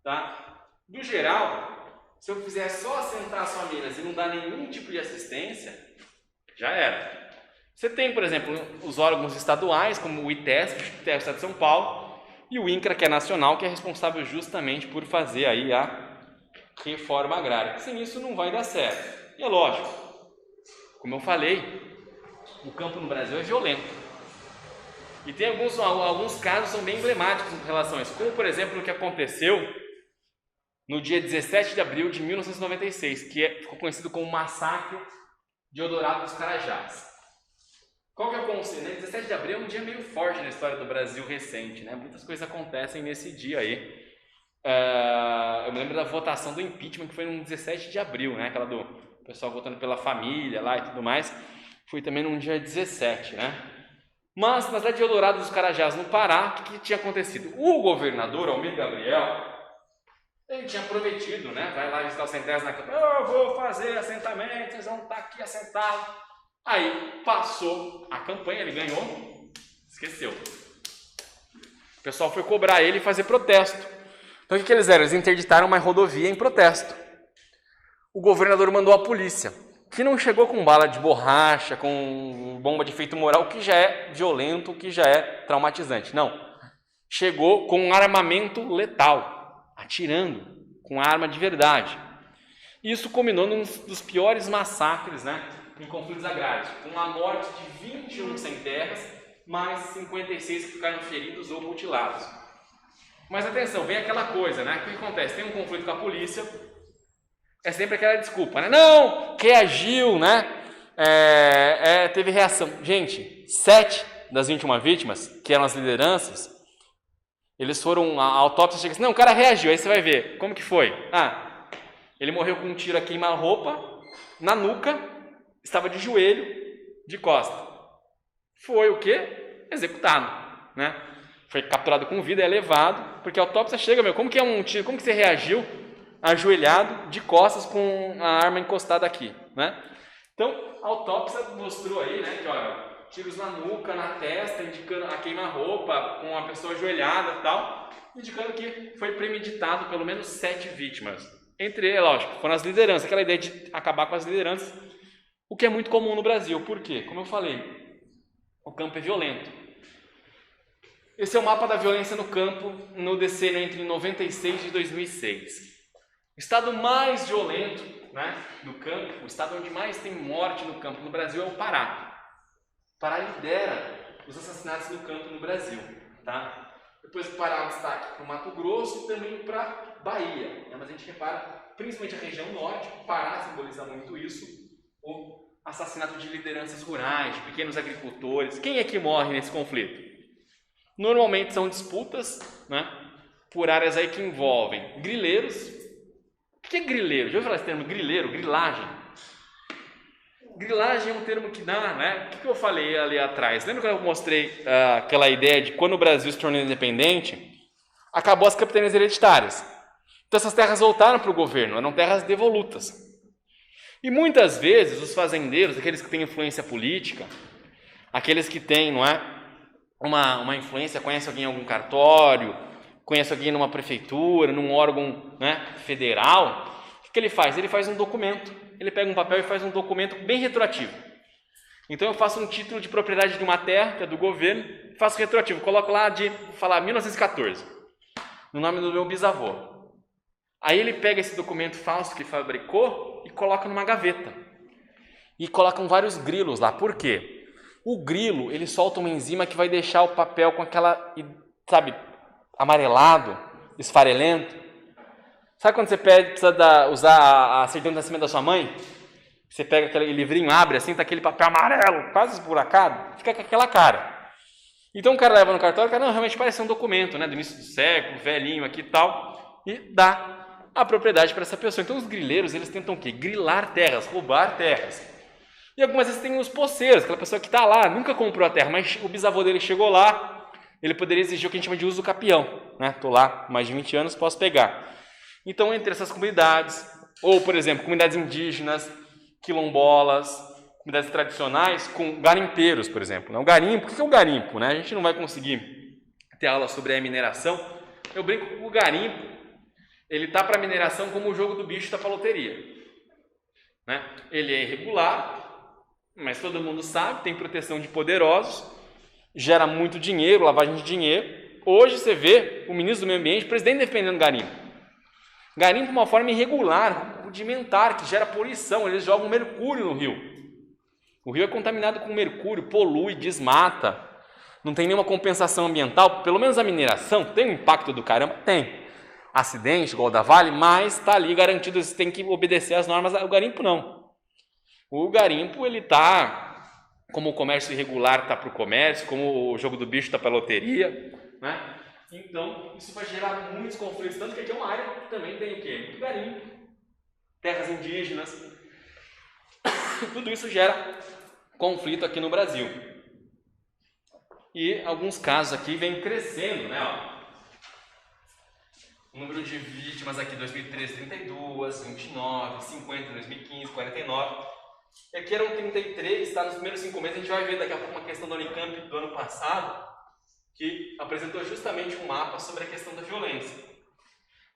Tá? No geral, se eu fizer só assentar as famílias e não dar nenhum tipo de assistência, já era. Você tem, por exemplo, os órgãos estaduais, como o ITESP, que é o Estado de São Paulo, e o INCRA, que é nacional, que é responsável justamente por fazer aí a reforma agrária. Sem isso não vai dar certo. E é lógico, como eu falei, o campo no Brasil é violento. E tem alguns casos que são bem emblemáticos em relação a isso, como por exemplo o que aconteceu no dia 17 de abril de 1996, que ficou conhecido como Massacre de Eldorado dos Carajás. Qual que é o conceito? 17 de abril é um dia meio forte na história do Brasil recente, né? Muitas coisas acontecem nesse dia aí. Eu me lembro da votação do impeachment, que foi no 17 de abril, né? Aquela do pessoal votando pela família lá e tudo mais. Foi também no dia 17, né? Mas na cidade de Eldorado dos Carajás, no Pará, o que tinha acontecido? O governador, Almir Gabriel, ele tinha prometido, né? Vai lá visitar os centenários na campanha. Eu vou fazer assentamento, vocês vão estar aqui assentados. Aí passou a campanha, ele ganhou, esqueceu. O pessoal foi cobrar ele e fazer protesto. Então o que eles fizeram? Eles interditaram uma rodovia em protesto. O governador mandou a polícia, que não chegou com bala de borracha, com bomba de efeito moral, que já é violento, que já é traumatizante. Não. Chegou com um armamento letal, atirando com arma de verdade. Isso culminou num dos piores massacres, né, em conflitos agrários, com a morte de 21 sem-terras, mais 56 que ficaram feridos ou mutilados. Mas atenção, vem aquela coisa, né? O que acontece? Tem um conflito com a polícia, é sempre aquela desculpa, né? Não, reagiu, né? Teve reação. Gente, 7 das 21 vítimas, que eram as lideranças, eles foram, a autópsia chega assim, não, o cara reagiu, aí você vai ver, como que foi? Ele morreu com um tiro a queima-roupa, na nuca, estava de joelho, de costa. Foi o quê? Executado, né? Foi capturado com vida, é levado, porque a autópsia chega, como que é um tiro, como que você reagiu? ajoelhado, de costas, com a arma encostada aqui, né? Então, a autópsia mostrou aí, né, que olha, tiros na nuca, na testa, indicando a queima-roupa, com a pessoa ajoelhada e tal, indicando que foi premeditado pelo menos 7 vítimas. Entre elas, lógico, foram as lideranças, aquela ideia de acabar com as lideranças, o que é muito comum no Brasil. Por quê? Como eu falei, o campo é violento. Esse é o mapa da violência no campo no decênio entre 96 e 2006. O estado mais violento, né, no campo, o estado onde mais tem morte no campo no Brasil é o Pará. O Pará lidera os assassinatos no campo no Brasil. Tá? Depois o Pará é um destaque para o Mato Grosso e também para Bahia. Né? Mas a gente repara, principalmente a região norte, o Pará simboliza muito isso, o assassinato de lideranças rurais, de pequenos agricultores. Quem é que morre nesse conflito? Normalmente são disputas, né, por áreas aí que envolvem grileiros. O que é grileiro? Já ouviu falar esse termo grileiro? Grilagem. Grilagem é um termo que dá, né? O que eu falei ali atrás? Lembra que eu mostrei aquela ideia de quando o Brasil se tornou independente, acabou as capitanias hereditárias. Então essas terras voltaram para o governo, eram terras devolutas. E muitas vezes os fazendeiros, aqueles que têm influência política, aqueles que têm, não é, uma influência, conhece alguém em algum cartório, conhece alguém numa prefeitura, num órgão, né, federal, o que ele faz? Ele faz um documento, ele pega um papel e faz um documento bem retroativo. Então eu faço um título de propriedade de uma terra, que é do governo, faço retroativo, coloco lá de, falar 1914, no nome do meu bisavô. Aí ele pega esse documento falso que fabricou e coloca numa gaveta. E colocam vários grilos lá. Por quê? O grilo, ele solta uma enzima que vai deixar o papel com aquela, sabe, amarelado, esfarelento. Sabe quando você precisa usar a certidão de nascimento da sua mãe? Você pega aquele livrinho, abre assim, tá aquele papel amarelo, quase esburacado, fica com aquela cara. Então o cara leva no cartório, o cara, não, realmente parece um documento, né, do início do século, velhinho aqui e tal, e dá a propriedade para essa pessoa. Então os grileiros, eles tentam o quê? Grilar terras, roubar terras. E algumas vezes tem os poceiros, aquela pessoa que está lá, nunca comprou a terra, mas o bisavô dele chegou lá, ele poderia exigir o que a gente chama de uso capião, né? Estou lá há mais de 20 anos, posso pegar. Então, entre essas comunidades, ou, por exemplo, comunidades indígenas, quilombolas, comunidades tradicionais, com garimpeiros, por exemplo. O garimpo, o que é o garimpo? Né? A gente não vai conseguir ter aula sobre a mineração. Eu brinco com o garimpo, ele está para a mineração como o jogo do bicho está para a loteria. Né? Ele é irregular, mas todo mundo sabe, tem proteção de poderosos, gera muito dinheiro, lavagem de dinheiro. Hoje você vê o ministro do Meio Ambiente, o presidente defendendo garimpo. Garimpo é uma forma irregular, rudimentar, que gera poluição. Eles jogam mercúrio no rio. O rio é contaminado com mercúrio, polui, desmata. Não tem nenhuma compensação ambiental. Pelo menos a mineração tem um impacto do caramba? Tem. Acidente, igual da Vale, mas está ali garantido, você tem que obedecer às normas. O garimpo não. O garimpo, ele está, como o comércio irregular está para o comércio, como o jogo do bicho está para a loteria, né? Então, isso vai gerar muitos conflitos, tanto que aqui é uma área que também tem o quê? Muito garimpo, terras indígenas, tudo isso gera conflito aqui no Brasil. E alguns casos aqui vêm crescendo, né? Ó. O número de vítimas aqui, 2013, 32, 29, 50, 2015, 49... E aqui eram 33, está nos primeiros 5 meses. A gente vai ver daqui a pouco uma questão da Unicamp do ano passado, que apresentou justamente um mapa sobre a questão da violência.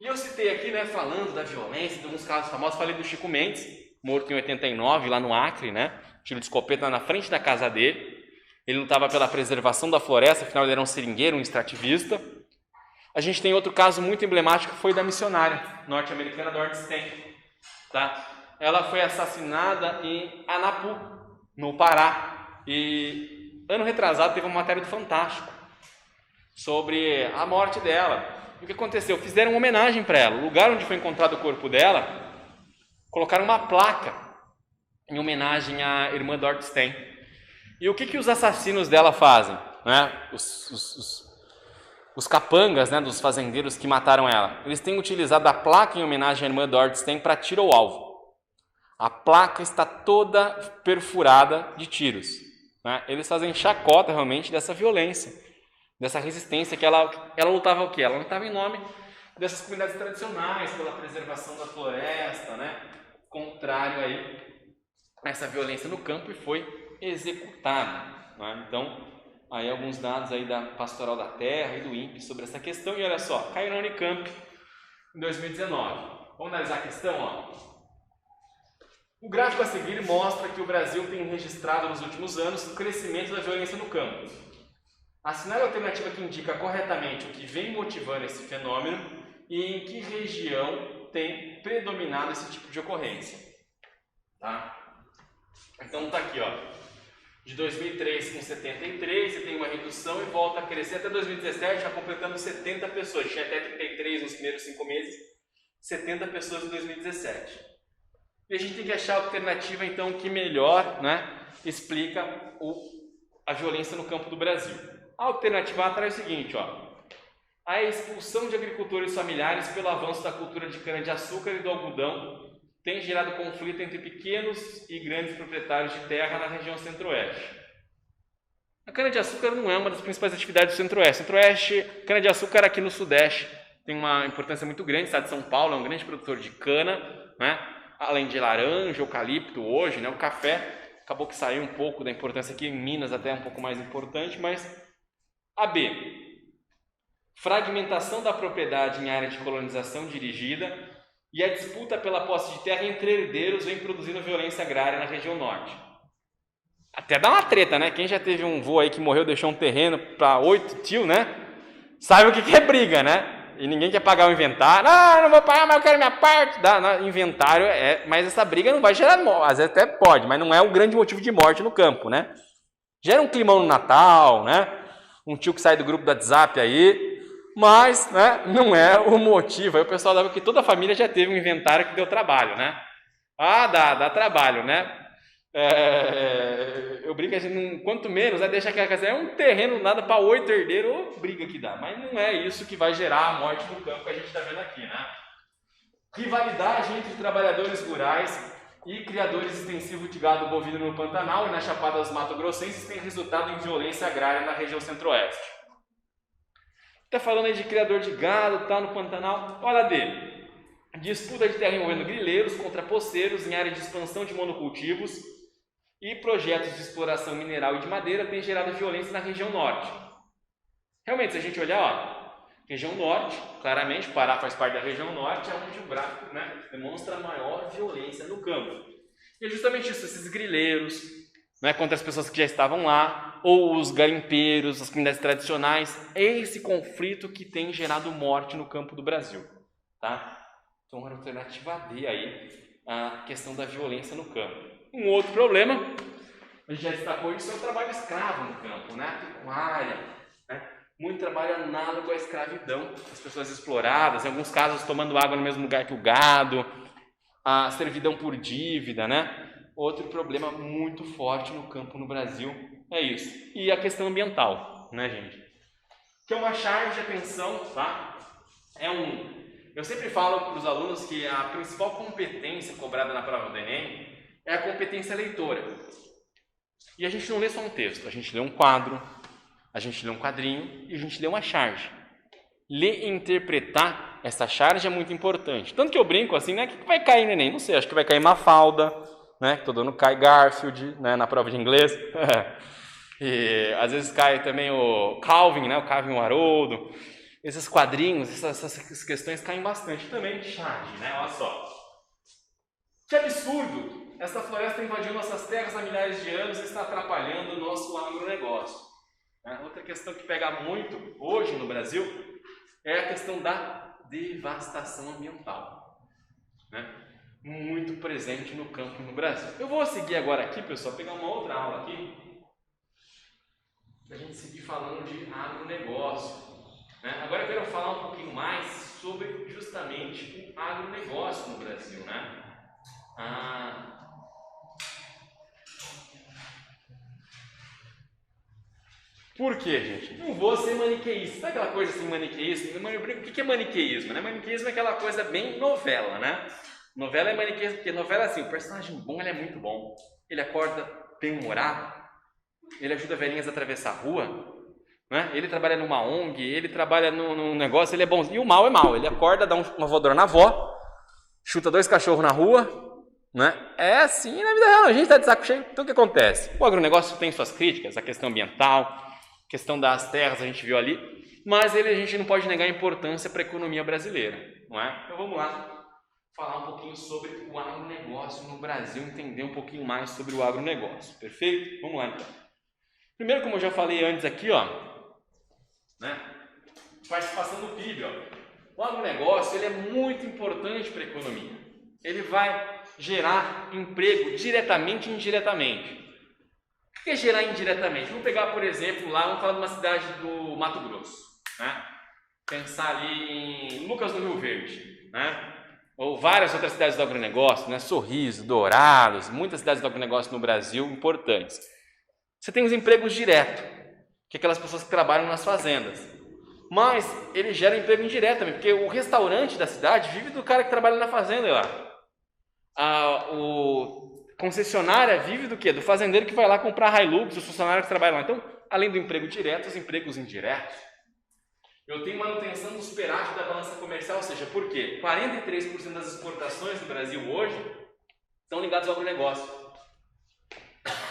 E eu citei aqui, né, falando da violência, de alguns casos famosos, falei do Chico Mendes, morto em 89, lá no Acre, né, tiro de escopeta na frente da casa dele. Ele lutava pela preservação da floresta, afinal ele era um seringueiro, um extrativista. A gente tem outro caso muito emblemático, que foi da missionária norte-americana Dorothy Stein, tá? Ela foi assassinada em Anapu, no Pará. E ano retrasado teve uma matéria do Fantástico sobre a morte dela. E o que aconteceu? Fizeram uma homenagem para ela. O lugar onde foi encontrado o corpo dela, colocaram uma placa em homenagem à irmã Dorothy Stein. E o que os assassinos dela fazem? Né? Os capangas, né, dos fazendeiros que mataram ela. Eles têm utilizado a placa em homenagem à irmã Dorothy Stein para tiro ao alvo. A placa está toda perfurada de tiros. Né? Eles fazem chacota realmente dessa violência, dessa resistência que ela lutava o quê? Ela lutava em nome dessas comunidades tradicionais, pela preservação da floresta, né? Contrário aí a essa violência no campo, e foi executado, né? Então, aí alguns dados aí da Pastoral da Terra e do INPE sobre essa questão. E olha só, caiu na Unicamp em 2019. Vamos analisar a questão, ó. O gráfico a seguir mostra que o Brasil tem registrado nos últimos anos o crescimento da violência no campo. Assinale a alternativa que indica corretamente o que vem motivando esse fenômeno e em que região tem predominado esse tipo de ocorrência. Tá? Então tá aqui, ó. De 2003 com 73, e tem uma redução e volta a crescer até 2017, já completando 70 pessoas. Tinha até 33 nos primeiros 5 meses, 70 pessoas em 2017. E a gente tem que achar a alternativa, então, que melhor, né, explica a violência no campo do Brasil. A alternativa A traz o seguinte, ó. A expulsão de agricultores familiares pelo avanço da cultura de cana-de-açúcar e do algodão tem gerado conflito entre pequenos e grandes proprietários de terra na região centro-oeste. A cana-de-açúcar não é uma das principais atividades do centro-oeste. Centro-oeste, cana-de-açúcar aqui no sudeste tem uma importância muito grande. O estado de São Paulo é um grande produtor de cana, né? Além de laranja, eucalipto hoje, né? O café acabou que saiu um pouco da importância aqui, em Minas até é um pouco mais importante, mas a B. Fragmentação da propriedade em área de colonização dirigida e a disputa pela posse de terra entre herdeiros vem produzindo violência agrária na região norte. Até dá uma treta, né? Quem já teve um vô aí que morreu, deixou um terreno para 8 tios, né? Sabe o que é briga, né? E ninguém quer pagar o inventário. Ah, não vou pagar, mas eu quero minha parte. Inventário mas essa briga não vai gerar morte. Às vezes até pode, mas não é um grande motivo de morte no campo, né? Gera um climão no Natal, né? Um tio que sai do grupo do WhatsApp aí, mas, né, não é o motivo. Aí o pessoal dava que toda a família já teve um inventário que deu trabalho, né? Ah, dá trabalho, né? Eu brinco assim, quanto menos, deixa aquela casa, é um terreno nada para 8 herdeiros, ou briga que dá, mas não é isso que vai gerar a morte no campo que a gente está vendo aqui, né? Rivalidade entre trabalhadores rurais e criadores extensivos de gado bovino no Pantanal e na Chapada dos Mato Grossenses tem resultado em violência agrária na região centro-oeste. Está falando aí de criador de gado, tá no Pantanal, olha dele. Disputa de terra envolvendo grileiros contra poceiros em área de expansão de monocultivos e projetos de exploração mineral e de madeira têm gerado violência na região norte. Realmente, se a gente olhar, ó, região norte, claramente, o Pará faz parte da região norte, é onde o gráfico, né, demonstra a maior violência no campo. E é justamente isso, esses grileiros, né, contra as pessoas que já estavam lá, ou os garimpeiros, as comunidades tradicionais, é esse conflito que tem gerado morte no campo do Brasil. Tá? Então, a alternativa D aí, a questão da violência no campo. Um outro problema, a gente já destacou isso, é o trabalho escravo no campo, né? Pecuária, né? Muito trabalho análogo à escravidão, as pessoas exploradas, em alguns casos tomando água no mesmo lugar que o gado, a servidão por dívida, né? Outro problema muito forte no campo no Brasil é isso. E a questão ambiental, né, gente? Que é uma charge de atenção, tá? Eu sempre falo para os alunos que a principal competência cobrada na prova do Enem é a competência leitora. E a gente não lê só um texto, a gente lê um quadro, a gente lê um quadrinho e a gente lê uma charge. Ler e interpretar essa charge é muito importante. Tanto que eu brinco assim, né? O que vai cair no Enem? Não sei, acho que vai cair Mafalda, né? Todo ano cai Garfield, né? Na prova de inglês. E às vezes cai também o Calvin, né? O Calvin Haroldo. Esses quadrinhos, essas questões caem bastante. Também charge, né? Olha só. Que absurdo! Essa floresta invadiu nossas terras há milhares de anos e está atrapalhando o nosso agronegócio. Outra questão que pega muito hoje no Brasil é a questão da devastação ambiental. Né? Muito presente no campo no Brasil. Eu vou seguir agora aqui, pessoal, pegar uma outra aula aqui, para a gente seguir falando de agronegócio. Né? Agora eu quero falar um pouquinho mais sobre justamente o agronegócio no Brasil. Né? Por quê, gente? Não vou ser maniqueísta. Sabe aquela coisa assim, maniqueísmo? O que é maniqueísmo? Né? Maniqueísmo é aquela coisa bem novela, né? Novela é maniqueísmo, porque novela é assim, o personagem bom, ele é muito bom. Ele acorda bem-humorado, ele ajuda velhinhas a atravessar a rua, né? Ele trabalha numa ONG, ele trabalha num negócio, ele é bom. E o mal é mal, ele acorda, dá uma voadora na avó, chuta 2 cachorros na rua, né? É assim na vida real, a gente está de saco cheio. Então o que acontece? O agronegócio tem suas críticas, a questão ambiental, a questão das terras a gente viu ali, mas a gente não pode negar a importância para a economia brasileira, não é? Então vamos lá falar um pouquinho sobre o agronegócio no Brasil, entender um pouquinho mais sobre o agronegócio, perfeito? Vamos lá então. Primeiro, como eu já falei antes aqui, ó, né? Participação do PIB, ó. O agronegócio ele é muito importante para a economia. Ele vai gerar emprego diretamente e indiretamente. O que é gerar indiretamente? Vamos pegar, por exemplo, lá, vamos falar de uma cidade do Mato Grosso, né? Pensar ali em Lucas do Rio Verde, né? Ou várias outras cidades do agronegócio, né? Sorriso, Dourados, muitas cidades do agronegócio no Brasil importantes. Você tem os empregos diretos, que é aquelas pessoas que trabalham nas fazendas. Mas ele gera emprego indireto também, porque o restaurante da cidade vive do cara que trabalha na fazenda lá. O concessionária vive do quê? Do fazendeiro que vai lá comprar Hilux, os funcionários que trabalham lá. Então, além do emprego direto, os empregos indiretos. Eu tenho manutenção do superávit da balança comercial, ou seja, por quê? 43% das exportações do Brasil hoje estão ligadas ao agronegócio.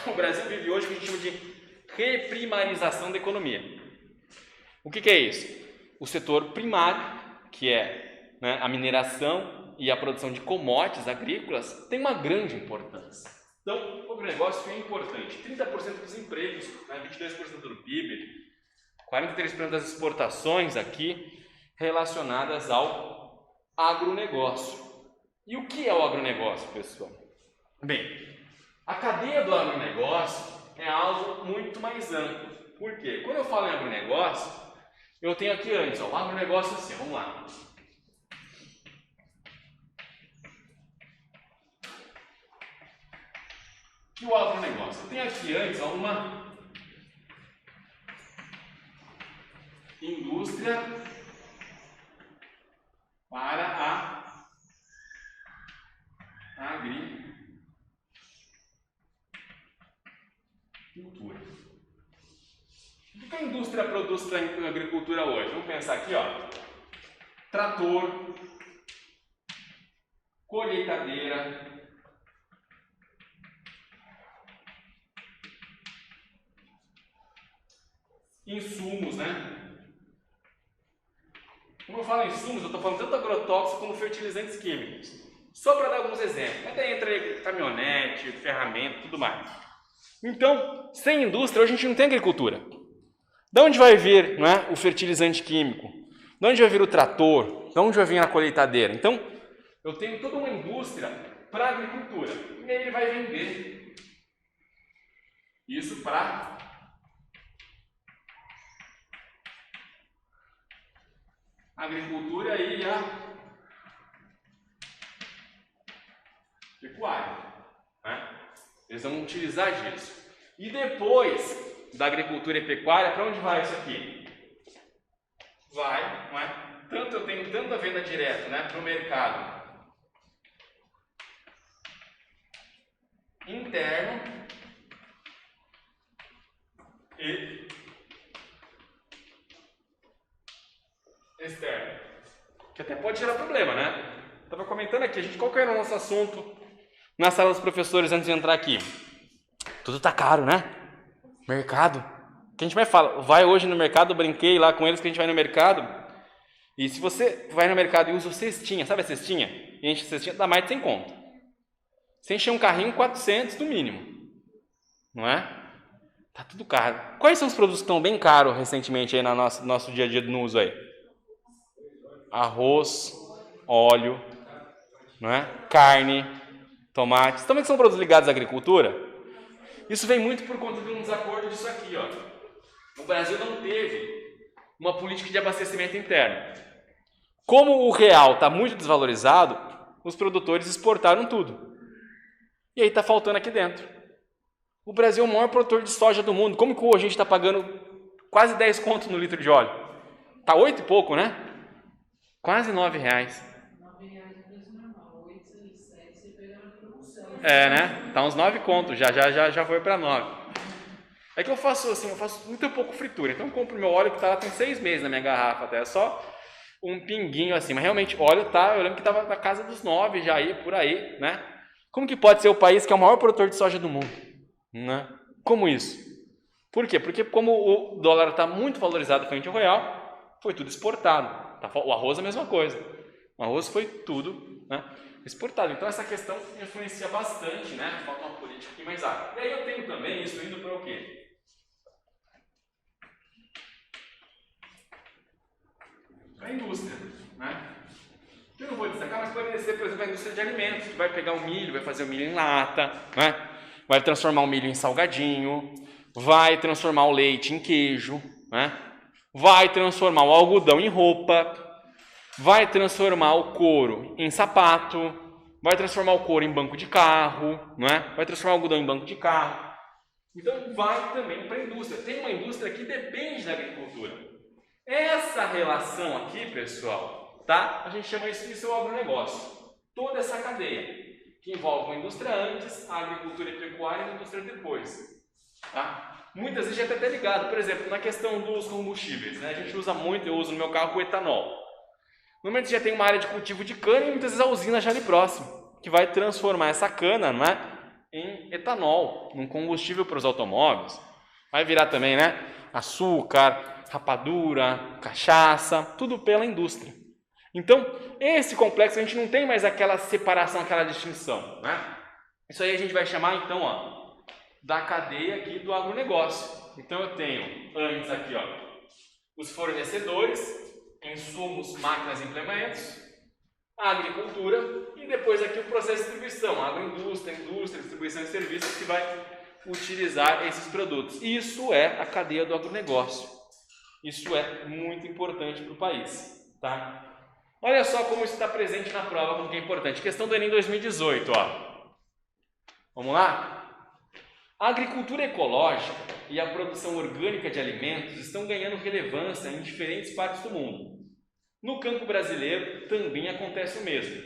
O Brasil vive hoje o que a gente chama de reprimarização da economia. O que é isso? O setor primário, que é, né, a mineração e a produção de commodities agrícolas, tem uma grande importância. Então, o agronegócio é importante. 30% dos empregos, né, 22% do PIB, 43% das exportações aqui relacionadas ao agronegócio. E o que é o agronegócio, pessoal? Bem, a cadeia do agronegócio é algo muito mais amplo. Por quê? Quando eu falo em agronegócio, eu tenho aqui antes, ó, o agronegócio assim, vamos lá. E o agronegócio? Eu tenho aqui antes, ó, uma indústria para a agricultura. O que a indústria produz para a agricultura hoje? Vamos pensar aqui, ó. Trator, colheitadeira, insumos, né? Quando eu falo insumos, eu estou falando tanto agrotóxicos como fertilizantes químicos. Só para dar alguns exemplos. Até entra caminhonete, ferramenta, tudo mais. Então, sem indústria, hoje a gente não tem agricultura. De onde vai vir, não é, o fertilizante químico? De onde vai vir o trator? De onde vai vir a colheitadeira? Então, eu tenho toda uma indústria para a agricultura. E aí ele vai vender isso para a agricultura e a pecuária, né? Eles vão utilizar disso. E depois da agricultura e pecuária, para onde vai isso aqui? Vai, não é? Tanto eu tenho tanta venda direta, né, para o mercado interno e externo, que até pode gerar problema, né? Estava comentando aqui, qual que era o nosso assunto na sala dos professores antes de entrar aqui? Tudo tá caro, né? Mercado. Que a gente vai falar, vai hoje no mercado, eu brinquei lá com eles que a gente vai no mercado. E se você vai no mercado e usa o cestinha, sabe a cestinha? E enche a cestinha, dá mais de 100 conto. Se encher um carrinho, 400 no mínimo. Não é? Tá tudo caro. Quais são os produtos que estão bem caros recentemente aí no nosso dia a dia no uso aí? Arroz, óleo, não é? Carne, tomates. Também são produtos ligados à agricultura. Isso vem muito por conta de um desacordo disso aqui, ó. O Brasil não teve uma política de abastecimento interno. Como o real está muito desvalorizado, os produtores exportaram tudo. E aí está faltando aqui dentro. O Brasil é o maior produtor de soja do mundo. Como que a gente está pagando quase 10 contos no litro de óleo? Está 8 e pouco, né? Quase 9 reais. É, né? Tá uns 9 contos, já foi para 9. É que eu faço assim, eu faço muito pouco fritura. Então eu compro meu óleo que tá lá, tem 6 meses na minha garrafa até, é só um pinguinho assim. Mas realmente, óleo tá, eu lembro que tava na casa dos 9 já aí, por aí, né? Como que pode ser o país que é o maior produtor de soja do mundo, né? Como isso? Por quê? Porque como o dólar está muito valorizado frente ao real, foi tudo exportado. O arroz é a mesma coisa. O arroz foi tudo, né, exportado. Então essa questão influencia bastante, né? Falta uma política aqui mais ágil. E aí eu tenho também isso indo para o quê? Para a indústria, né? Eu não vou destacar, mas pode ser, por exemplo, a indústria de alimentos, que vai pegar o milho, vai fazer o milho em lata, né? Vai transformar o milho em salgadinho, vai transformar o leite em queijo, né? Vai transformar o algodão em roupa, vai transformar o couro em sapato, vai transformar o couro em banco de carro, né? Vai transformar o algodão em banco de carro. Então vai também para a indústria. Tem uma indústria que depende da agricultura. Essa relação aqui, pessoal, tá? A gente chama isso de seu agronegócio. Toda essa cadeia, que envolve a indústria antes, a agricultura e pecuária e a indústria depois. Tá? Muitas vezes já está até ligado, por exemplo, na questão dos combustíveis, né? A gente usa muito, eu uso no meu carro o etanol. Normalmente já tem uma área de cultivo de cana e muitas vezes a usina já ali próximo, que vai transformar essa cana, não é, em etanol, num combustível para os automóveis. Vai virar também, né, açúcar, rapadura, cachaça, tudo pela indústria. Então, esse complexo a gente não tem mais aquela separação, aquela distinção, né? Isso aí a gente vai chamar então, ó, da cadeia aqui do agronegócio. Então eu tenho antes aqui, ó, os fornecedores, insumos, máquinas e implementos, a agricultura e depois aqui o processo de distribuição, a agroindústria, indústria, distribuição de serviços que vai utilizar esses produtos. Isso é a cadeia do agronegócio. Isso é muito importante para o país, tá? Olha só como isso está presente na prova, como que é importante. Questão do Enem 2018, ó. Vamos lá? A agricultura ecológica e a produção orgânica de alimentos estão ganhando relevância em diferentes partes do mundo. No campo brasileiro também acontece o mesmo.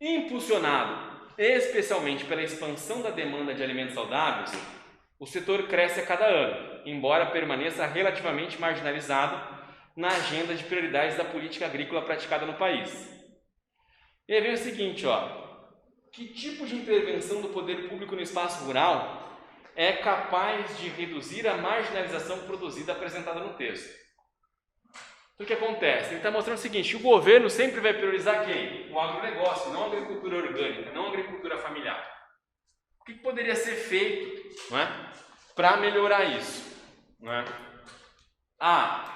Impulsionado especialmente pela expansão da demanda de alimentos saudáveis, o setor cresce a cada ano, embora permaneça relativamente marginalizado na agenda de prioridades da política agrícola praticada no país. E aí vem o seguinte, ó. Que tipo de intervenção do poder público no espaço rural é capaz de reduzir a marginalização produzida apresentada no texto? Então, o que acontece? Ele está mostrando o seguinte, o governo sempre vai priorizar quem? O agronegócio, não a agricultura orgânica, não a agricultura familiar. O que poderia ser feito, não é, para melhorar isso? Não é? A.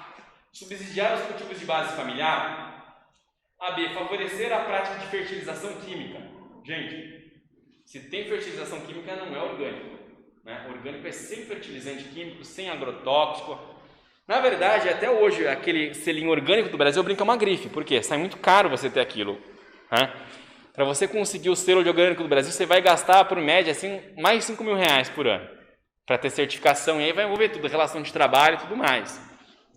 Subsidiar os cultivos de base familiar. A. B. Favorecer a prática de fertilização química. Gente, se tem fertilização química não é orgânico, né? Orgânico é sem fertilizante químico, sem agrotóxico. Na verdade, até hoje, aquele selinho orgânico do Brasil brinca uma grife. Por quê? Sai muito caro você ter aquilo, né? Para você conseguir o selo de orgânico do Brasil, você vai gastar, por média, assim, mais de R$5.000 por ano. Para ter certificação, e aí vai envolver tudo, relação de trabalho e tudo mais.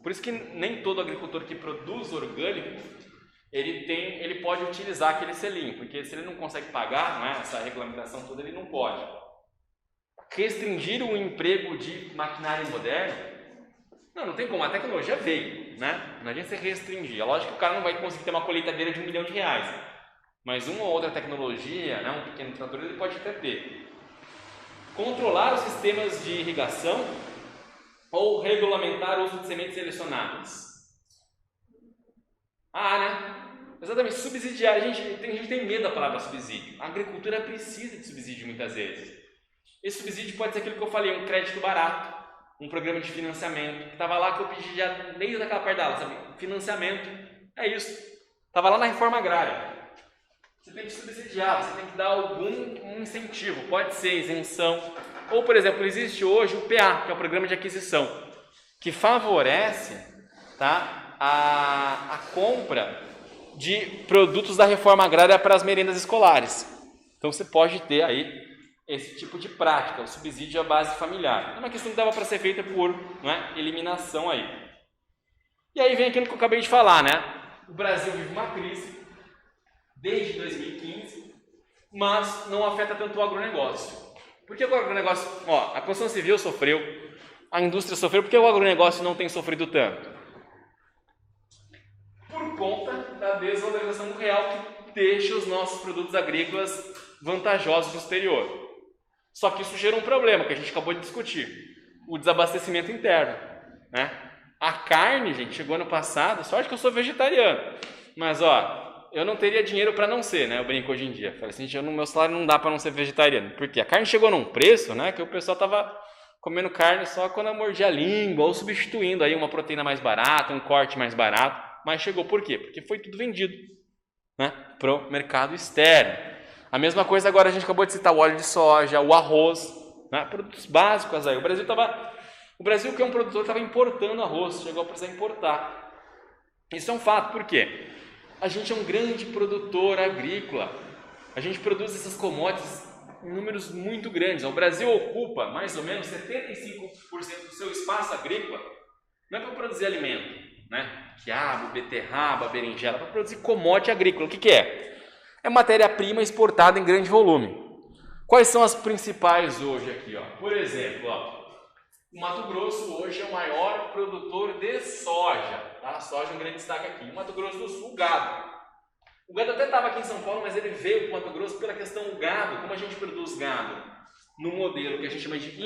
Por isso que nem todo agricultor que produz orgânico, ele pode utilizar aquele selinho, porque se ele não consegue pagar, né, essa regulamentação toda, ele não pode. Restringir o emprego de maquinário moderno, não tem como, a tecnologia veio, né? Não adianta você restringir. É lógico que o cara não vai conseguir ter uma colheitadeira de R$1 milhão, mas uma ou outra tecnologia, né, um pequeno trator, ele pode até ter. Controlar os sistemas de irrigação ou regulamentar o uso de sementes selecionadas. Né? Exatamente, subsidiar. A gente tem medo da palavra subsídio. A agricultura precisa de subsídio muitas vezes. Esse subsídio pode ser aquilo que eu falei, um crédito barato, um programa de financiamento, que estava lá que eu pedi já desde aquela parte da aula, sabe? Financiamento, é isso. Estava lá na reforma agrária. Você tem que subsidiar, você tem que dar algum incentivo, pode ser isenção. Ou, por exemplo, existe hoje o PA, que é o Programa de Aquisição, que favorece, tá, a compra de produtos da reforma agrária para as merendas escolares. Então você pode ter aí esse tipo de prática, o subsídio à base familiar. É uma questão que dava para ser feita por, né, eliminação aí. E aí vem aquilo que eu acabei de falar, né? O Brasil vive uma crise desde 2015, mas não afeta tanto o agronegócio. Por que o agronegócio? A construção civil sofreu, a indústria sofreu? Por que o agronegócio não tem sofrido tanto? Por conta da desvalorização do real, que deixa os nossos produtos agrícolas vantajosos no exterior. Só que isso gera um problema que a gente acabou de discutir, o desabastecimento interno, né? A carne, gente, chegou ano passado, sorte que eu sou vegetariano, mas ó, eu não teria dinheiro para não ser, né? Eu brinco hoje em dia, falei assim, meu salário não dá para não ser vegetariano, porque a carne chegou num preço, né, que o pessoal tava comendo carne só quando eu mordia a língua, ou substituindo aí uma proteína mais barata, um corte mais barato, mas chegou por quê? Porque foi tudo vendido, né, para o mercado externo. A mesma coisa agora, a gente acabou de citar o óleo de soja, o arroz, né, produtos básicos aí. O Brasil, que é um produtor, estava importando arroz, chegou a precisar importar. Isso é um fato, por quê? A gente é um grande produtor agrícola, a gente produz essas commodities em números muito grandes. O Brasil ocupa mais ou menos 75% do seu espaço agrícola, não é para produzir alimento, né? Quiabo, beterraba, berinjela, para produzir commodity agrícola. O que é? É matéria-prima exportada em grande volume. Quais são as principais hoje aqui? Ó? Por exemplo, ó, o Mato Grosso hoje é o maior produtor de soja. Tá? Soja é um grande destaque aqui. O Mato Grosso do Sul, o gado. O gado até estava aqui em São Paulo, mas ele veio para o Mato Grosso pela questão do gado. Como a gente produz gado no modelo que a gente chama de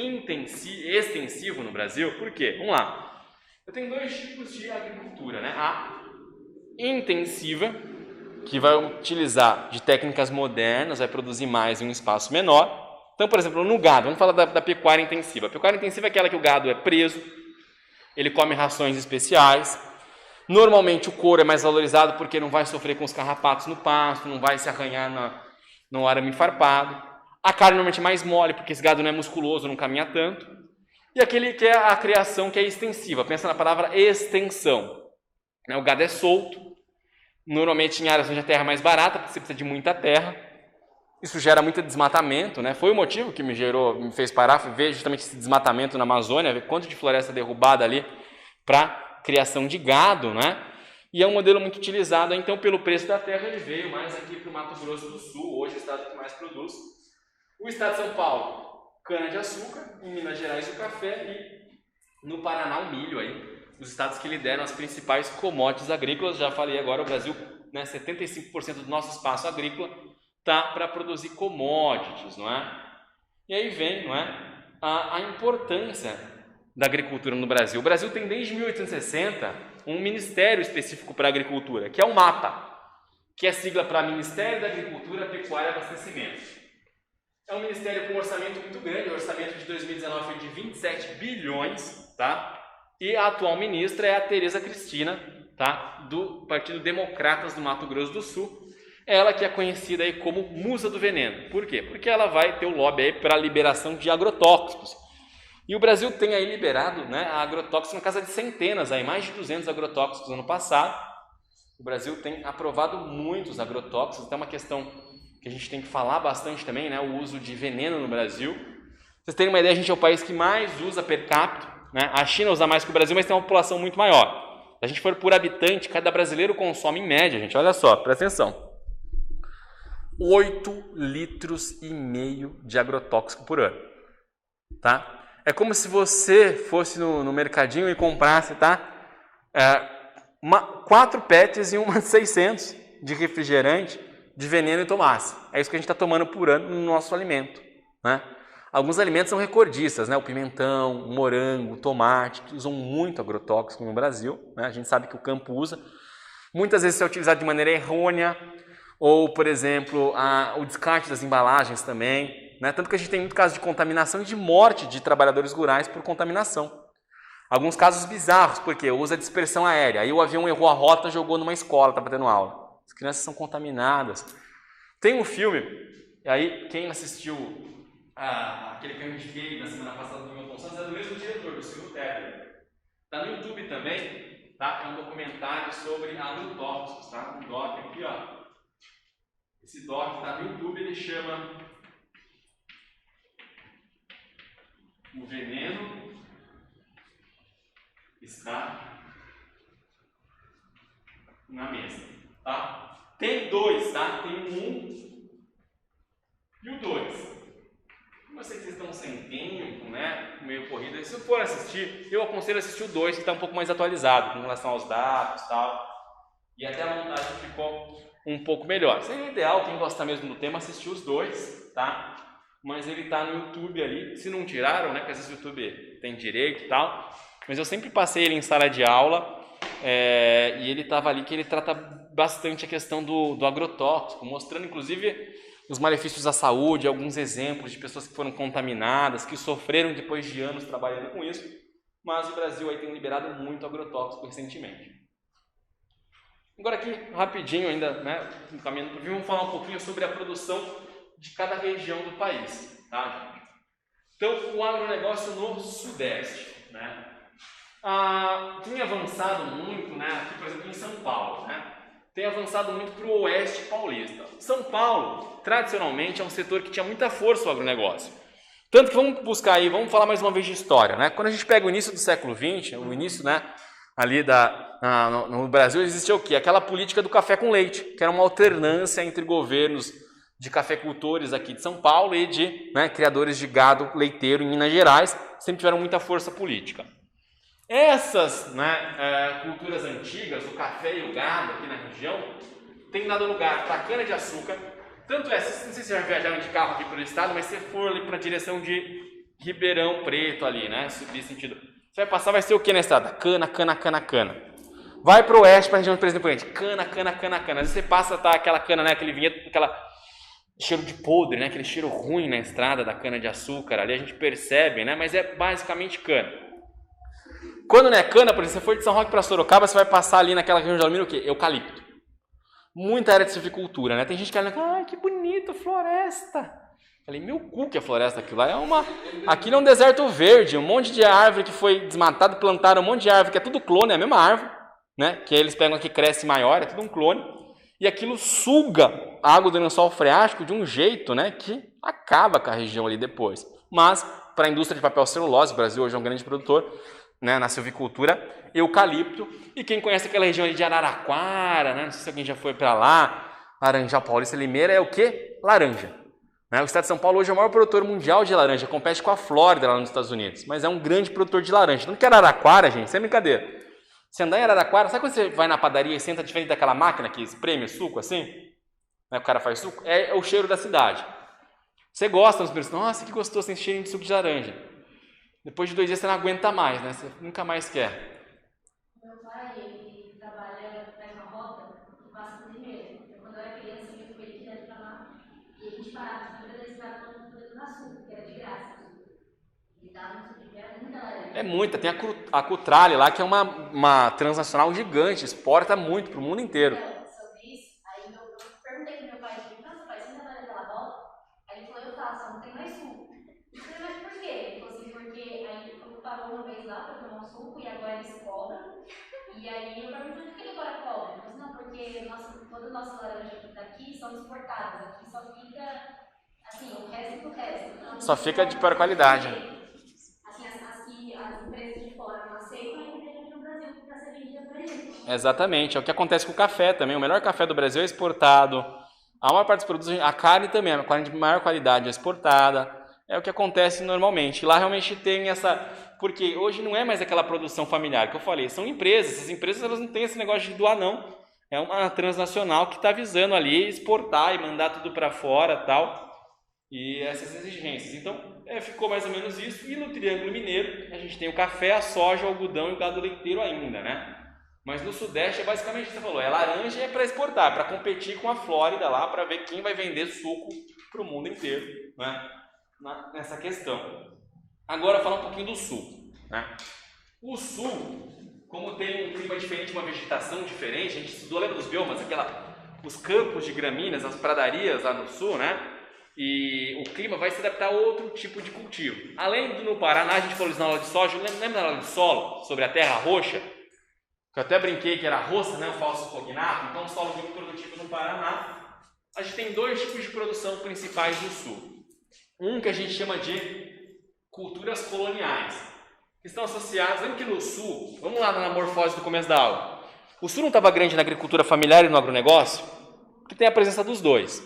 extensivo no Brasil. Por quê? Vamos lá. Eu tenho dois tipos de agricultura, né? A intensiva, que vai utilizar de técnicas modernas, vai produzir mais em um espaço menor. Então, por exemplo, no gado, vamos falar da pecuária intensiva. A pecuária intensiva é aquela que o gado é preso, ele come rações especiais. Normalmente o couro é mais valorizado porque não vai sofrer com os carrapatos no pasto, não vai se arranhar no arame farpado. A carne normalmente é mais mole porque esse gado não é musculoso, não caminha tanto. E aquele que é a criação que é extensiva, pensa na palavra extensão. O gado é solto, normalmente em áreas onde a terra é mais barata, porque você precisa de muita terra. Isso gera muito desmatamento, né? Foi o motivo que me fez parar, ver justamente esse desmatamento na Amazônia, ver quanto de floresta derrubada ali para criação de gado, né? E é um modelo muito utilizado, então pelo preço da terra ele veio mais aqui para o Mato Grosso do Sul, hoje o estado que mais produz. O estado de São Paulo, cana-de-açúcar, em Minas Gerais o café e no Paraná o milho aí. Os estados que lideram as principais commodities agrícolas, já falei agora, o Brasil, né, 75% do nosso espaço agrícola está para produzir commodities, não é? E aí vem, não é, a importância da agricultura no Brasil. O Brasil tem desde 1860 um ministério específico para a agricultura, que é o MAPA, que é sigla para Ministério da Agricultura, Pecuária e Abastecimento. É um ministério com um orçamento muito grande, o orçamento de 2019 foi de 27 bilhões, tá? E a atual ministra é a Tereza Cristina, tá? Do Partido Democratas do Mato Grosso do Sul. Ela que é conhecida aí como musa do veneno. Por quê? Porque ela vai ter o lobby aí para a liberação de agrotóxicos. E o Brasil tem aí liberado, né, agrotóxicos na casa de centenas, aí, mais de 200 agrotóxicos no ano passado. O Brasil tem aprovado muitos agrotóxicos, então é uma questão que a gente tem que falar bastante também, né, o uso de veneno no Brasil. Vocês terem uma ideia, a gente é o país que mais usa per capita, né? A China usa mais que o Brasil, mas tem uma população muito maior. Se a gente for por habitante, cada brasileiro consome em média, gente, olha só, presta atenção, 8,5 litros de agrotóxico por ano, tá? É como se você fosse no mercadinho e comprasse, tá? 4 PETs e uma 600 de refrigerante de veneno e tomasse. É isso que a gente está tomando por ano no nosso alimento, né? Alguns alimentos são recordistas, né? O pimentão, o morango, o tomate, que usam muito agrotóxico no Brasil, né? A gente sabe que o campo usa. Muitas vezes isso é utilizado de maneira errônea, ou, por exemplo, o descarte das embalagens também, né? Tanto que a gente tem muito caso de contaminação e de morte de trabalhadores rurais por contaminação. Alguns casos bizarros, porque usa dispersão aérea. Aí o avião errou a rota, jogou numa escola, estava tendo aula. As crianças são contaminadas. Tem um filme, e aí quem assistiu aquele que eu indiquei na semana passada do Milton Santos é do mesmo diretor, do Silvio Teber. Está no YouTube também, tá? É um documentário sobre agrotóxicos, tá? Um doc aqui, ó. Esse doc está no YouTube, ele chama O Veneno Está na Mesa, tá? Tem dois, tá? Tem o 1 e o 2. sei que vocês estão sem tempo, né, meio corrida, se for assistir, eu aconselho assistir o 2, que está um pouco mais atualizado com relação aos dados e tal, e até a montagem ficou um pouco melhor. Seria ideal, quem gosta mesmo do tema, assistir os 2, tá? Mas ele está no YouTube ali, se não tiraram, né, porque às vezes o YouTube tem direito e tal, mas eu sempre passei ele em sala de aula, e ele estava ali que ele trata bastante a questão do agrotóxico, mostrando inclusive os malefícios à saúde, alguns exemplos de pessoas que foram contaminadas, que sofreram depois de anos trabalhando com isso, mas o Brasil aí tem liberado muito agrotóxico recentemente. Agora aqui, rapidinho ainda, né, caminhando para o fim, vamos falar um pouquinho sobre a produção de cada região do país, tá, gente? Então, o agronegócio no Sudeste, né, tem avançado muito, né, aqui, por exemplo, em São Paulo, né, tem avançado muito para o Oeste paulista. São Paulo, tradicionalmente, é um setor que tinha muita força o agronegócio. Tanto que vamos buscar aí, vamos falar mais uma vez de história, né? Quando a gente pega o início do século XX, o início, né, ali no Brasil, existia o quê? Aquela política do café com leite, que era uma alternância entre governos de cafeicultores aqui de São Paulo e de, né, criadores de gado leiteiro em Minas Gerais, sempre tiveram muita força política. Essas, né, culturas antigas, o café e o gado aqui na região, têm dado lugar para a cana-de-açúcar. Tanto não sei se vocês já viajaram de carro aqui pelo estado, mas se for ali para a direção de Ribeirão Preto ali, né, subir sentido, você vai passar, vai ser o que na estrada? Cana, cana, cana, cana. Vai para o oeste, para a região de Presidente Prudente, cana, cana, cana, cana. Às vezes você passa, tá aquela cana, né, aquele vinhedo, aquela cheiro de podre, né, aquele cheiro ruim na estrada da cana-de-açúcar, ali a gente percebe, né, mas é basicamente cana. Quando não é cana, por exemplo, se você for de São Roque para Sorocaba, você vai passar ali naquela região de alumínio o quê? Eucalipto. Muita área de silvicultura, né? Tem gente que olha, ai, que bonito, floresta. Falei, meu cu que é floresta, aquilo lá é aquilo é um deserto verde, um monte de árvore que foi desmatado, plantaram um monte de árvore, que é tudo clone, é a mesma árvore, né? Que aí eles pegam aqui, cresce maior, é tudo um clone. E aquilo suga a água do lençol freático de um jeito, né, que acaba com a região ali depois. Mas, para a indústria de papel celulose, o Brasil hoje é um grande produtor, né, na silvicultura, eucalipto, e quem conhece aquela região ali de Araraquara, né, não sei se alguém já foi para lá, Laranjal Paulista, Limeira, é o quê? Laranja. Né? O estado de São Paulo hoje é o maior produtor mundial de laranja, compete com a Flórida lá nos Estados Unidos, mas é um grande produtor de laranja. Não que Araraquara, gente, sem brincadeira. Você andar em Araraquara, sabe quando você vai na padaria e senta diferente daquela máquina que espreme suco assim? Né, o cara faz suco? É o cheiro da cidade. Você gosta nos primeiros, nossa, que gostoso, tem cheirinho de suco de laranja. Depois de 2 dias você não aguenta mais, né? Você nunca mais quer. Meu pai, ele trabalha, faz uma rota e passa por Limeira. Quando eu era criança, eu fui ele direto pra lá. E a gente parava sempre da estrada para o açúcar, que era de graça. E dava um suco, era muita laranja. É muita, tem a Cutrale lá, que é uma transnacional gigante, exporta muito para o mundo inteiro. Sobre isso, aí eu perguntei pro meu pai, nossa pai, você ainda vai naquela rota? Aí ele falou, eu faço, não tem mais suco. Eu falei, mas por quê? Ele falou assim, porque aí eu parou uma vez lá para tomar um suco e agora eles cobram. E aí eu perguntei, por que ele agora cobra? Ele falou assim, não, porque todas as nossas laranjas daqui são exportadas, aqui só fica, assim, o resto do resto. Então, só fica de pior qualidade. Assim, as empresas de fora não aceitam, aí tem gente no Brasil que está sendo vendida para eles. Exatamente, é o que acontece com o café também. O melhor café do Brasil é exportado. A maior parte dos produtos, a carne também, a carne de maior qualidade é exportada. É o que acontece normalmente. Lá realmente tem essa... Porque hoje não é mais aquela produção familiar que eu falei. São empresas. Essas empresas elas não têm esse negócio de doar, não. É uma transnacional que está visando ali exportar e mandar tudo para fora e tal. E essas exigências. Então, ficou mais ou menos isso. E no Triângulo Mineiro, a gente tem o café, a soja, o algodão e o gado leiteiro ainda, né? Mas no Sudeste é basicamente o que você falou. É laranja e é para exportar, para competir com a Flórida lá, para ver quem vai vender suco para o mundo inteiro, né? Nessa questão. Agora falar um pouquinho do Sul, né? O Sul, como tem um clima diferente, uma vegetação diferente, a gente estudou, lembra dos biomas, os campos de gramíneas, as pradarias lá no Sul, né? E o clima vai se adaptar a outro tipo de cultivo. Além do no Paraná, a gente falou isso na aula de soja, lembra na aula de solo, sobre a terra roxa? Que eu até brinquei que era roça, né? O falso cognato, então um solo muito produtivo no Paraná. A gente tem 2 tipos de produção principais no Sul. Um que a gente chama de culturas coloniais, que estão associadas, lembra que no Sul, vamos lá na morfose do começo da aula, o Sul não estava grande na agricultura familiar e no agronegócio? Porque tem a presença dos dois.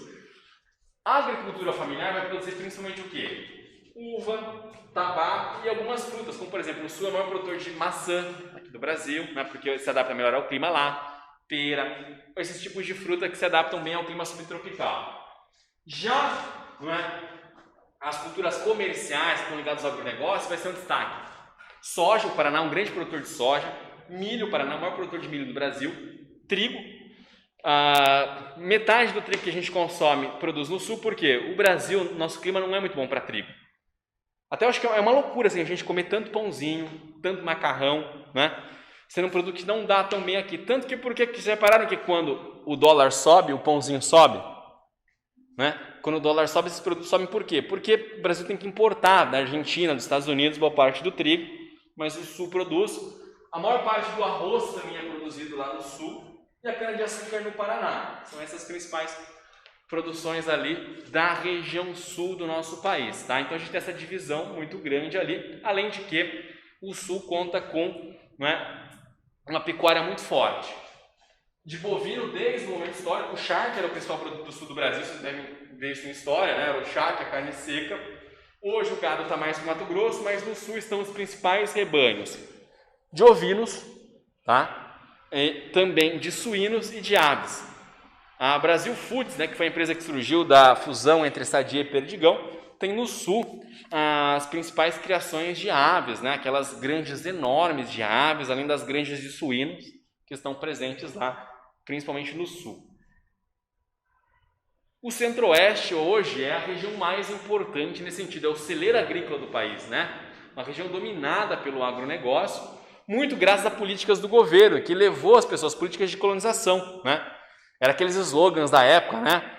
A agricultura familiar vai produzir principalmente o quê? uva, tabaco e algumas frutas, como por exemplo, o sul é o maior produtor de maçã aqui do Brasil, né, porque se adapta melhor ao clima lá, pera, esses tipos de fruta que se adaptam bem ao clima subtropical. Já, né, as culturas comerciais que estão ligadas ao agronegócio vai ser um destaque. Soja, o Paraná é um grande produtor de soja, milho, o Paraná é o maior produtor de milho do Brasil, trigo, metade do trigo que a gente consome produz no sul, porque o Brasil, nosso clima não é muito bom para trigo. Até eu acho que é uma loucura assim, a gente comer tanto pãozinho, tanto macarrão, né? Sendo um produto que não dá tão bem aqui. Tanto que, porque vocês repararam que quando o dólar sobe, o pãozinho sobe? Né? Quando o dólar sobe, esses produtos sobem por quê? Porque o Brasil tem que importar da Argentina, dos Estados Unidos, boa parte do trigo, mas o sul produz. A maior parte do arroz também é produzido lá no sul e a cana-de-açúcar no Paraná. São essas principais produções ali da região sul do nosso país, tá? Então a gente tem essa divisão muito grande ali, além de que o sul conta com, né, uma pecuária muito forte. De bovino, desde o momento histórico, o charque era o principal produto do sul do Brasil, vocês devem ver isso em história, né? Era o charque, a carne seca. Hoje o gado está mais no Mato Grosso, mas no sul estão os principais rebanhos de ovinos, tá? E também de suínos e de aves. A Brasil Foods, né, que foi a empresa que surgiu da fusão entre Sadia e Perdigão, tem no sul as principais criações de aves, né, aquelas granjas enormes de aves, além das granjas de suínos que estão presentes lá, principalmente no sul. O Centro-Oeste hoje é a região mais importante nesse sentido, é o celeiro agrícola do país, né? Uma região dominada pelo agronegócio, muito graças a políticas do governo, que levou as pessoas, políticas de colonização, né? Era aqueles slogans da época, né?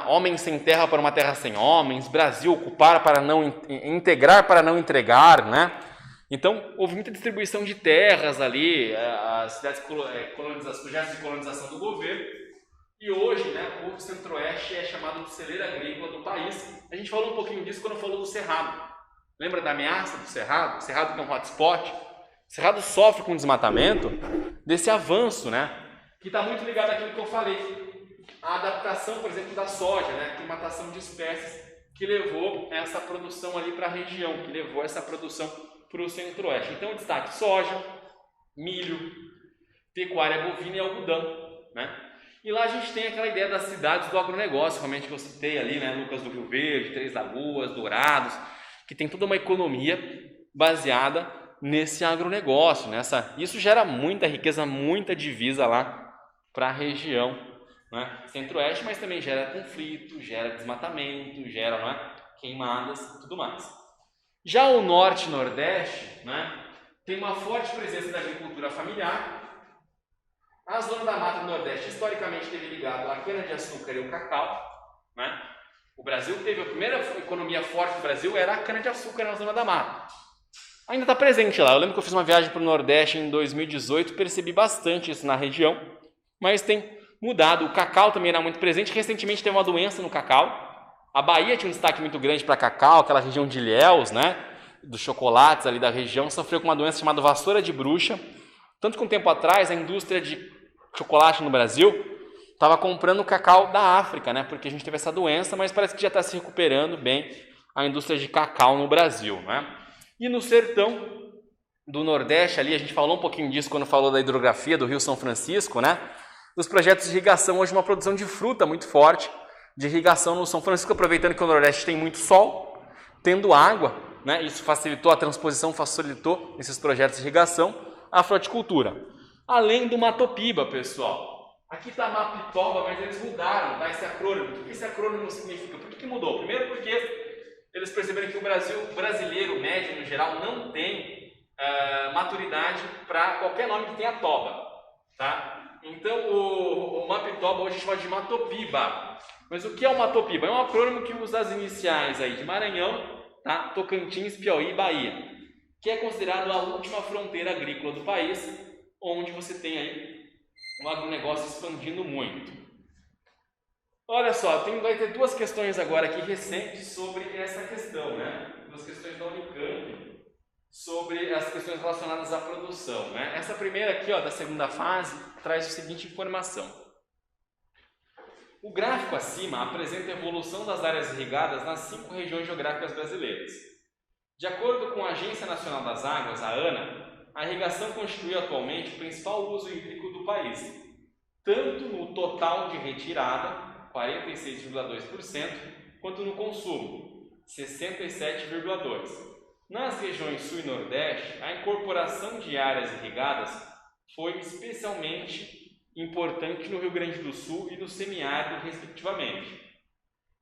Homem sem terra para uma terra sem homens, Brasil ocupar para não integrar para não entregar, né? Então houve muita distribuição de terras ali, as cidades projetos de colonização do governo, e hoje, né, o Centro-Oeste é chamado de celeiro agrícola do país. A gente falou um pouquinho disso quando falou do Cerrado. Lembra da ameaça do Cerrado? O Cerrado que é um hotspot. O Cerrado sofre com o desmatamento desse avanço, né? Que está muito ligado àquilo que eu falei. A adaptação, por exemplo, da soja, né? A aclimatação de espécies que levou essa produção ali para a região, que levou essa produção para o Centro-Oeste. Então, destaque: soja, milho, pecuária bovina e algodão, né? E lá a gente tem aquela ideia das cidades do agronegócio, realmente que eu citei ali, né? Lucas do Rio Verde, Três Lagoas, Dourados, que tem toda uma economia baseada nesse agronegócio, isso gera muita riqueza, muita divisa lá para a região, né? Centro-Oeste, mas também gera conflito, gera desmatamento, gera, né, queimadas e tudo mais. Já o Norte e Nordeste, né, tem uma forte presença da agricultura familiar. A zona da mata do Nordeste historicamente esteve ligado à cana-de-açúcar e ao cacau, né? O Brasil teve a primeira economia forte do Brasil era a cana-de-açúcar na zona da mata. Ainda está presente lá. Eu lembro que eu fiz uma viagem para o Nordeste em 2018, percebi bastante isso na região, mas tem mudado. O cacau também era muito presente. Recentemente teve uma doença no cacau. A Bahia tinha um destaque muito grande para cacau, aquela região de Ilhéus, né, dos chocolates ali da região, sofreu com uma doença chamada vassoura de bruxa. Tanto que um tempo atrás a indústria de chocolate no Brasil estava comprando cacau da África, né, porque a gente teve essa doença, mas parece que já está se recuperando bem a indústria de cacau no Brasil, né? E no sertão do Nordeste ali, a gente falou um pouquinho disso quando falou da hidrografia do Rio São Francisco, né? Os projetos de irrigação, hoje uma produção de fruta muito forte, de irrigação no São Francisco, aproveitando que o Nordeste tem muito sol, tendo água, né? Isso facilitou a transposição, facilitou esses projetos de irrigação, a fruticultura. Além do Matopiba, pessoal. Aqui está Mapitoba, mas eles mudaram, tá? Esse acrônimo. O que esse acrônimo significa? Por que mudou? Primeiro porque eles perceberam que o brasileiro médio, no geral, não tem maturidade para qualquer nome que tenha toba, tá? Então, o Mapitoba hoje chama de Matopiba. Mas o que é o Matopiba? É um acrônimo que usa as iniciais aí de Maranhão, tá? Tocantins, Piauí e Bahia, que é considerado a última fronteira agrícola do país, onde você tem aí um agronegócio expandindo muito. Olha só, vai ter duas questões agora aqui recentes sobre essa questão, né? Duas questões da Unicamp sobre as questões relacionadas à produção, né? Essa primeira aqui, ó, da segunda fase, traz a seguinte informação. O gráfico acima apresenta a evolução das áreas irrigadas nas 5 regiões geográficas brasileiras. De acordo com a Agência Nacional das Águas, a ANA, a irrigação constitui atualmente o principal uso hídrico do país, tanto no total de retirada, 46,2%, quanto no consumo, 67,2%. Nas regiões Sul e Nordeste, a incorporação de áreas irrigadas foi especialmente importante no Rio Grande do Sul e no semiárido, respectivamente.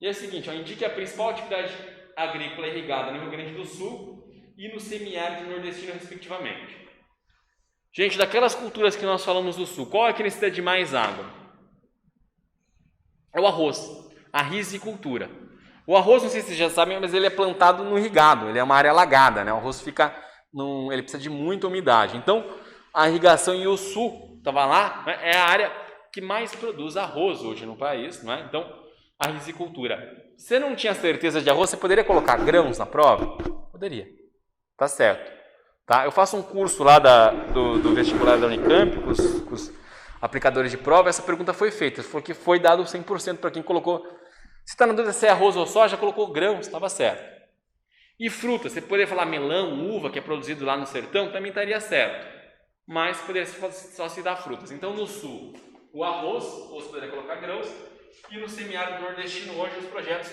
E é o seguinte, indique a principal atividade agrícola irrigada no Rio Grande do Sul e no semiárido nordestino, respectivamente. Gente, daquelas culturas que nós falamos do Sul, qual é que necessita de mais água? É o arroz, a risicultura. O arroz, não sei se vocês já sabem, mas ele é plantado no irrigado, ele é uma área alagada, né? O arroz ele precisa de muita umidade. Então, a irrigação em o Sul, estava lá, né? É a área que mais produz arroz hoje no país, não é? Então, a risicultura. Se você não tinha certeza de arroz, você poderia colocar grãos na prova? Poderia. Tá certo. Tá? Eu faço um curso lá do vestibular da Unicamp, com os aplicadores de prova, essa pergunta foi feita. Falou que foi dado 100% para quem colocou. Se está na dúvida se é arroz ou soja, colocou grãos, estava certo. E frutas, você poderia falar melão, uva, que é produzido lá no sertão, também estaria certo. Mas poderia só se dar frutas. Então, no Sul, o arroz, ou você poderia colocar grãos, e no semiárido nordestino hoje os projetos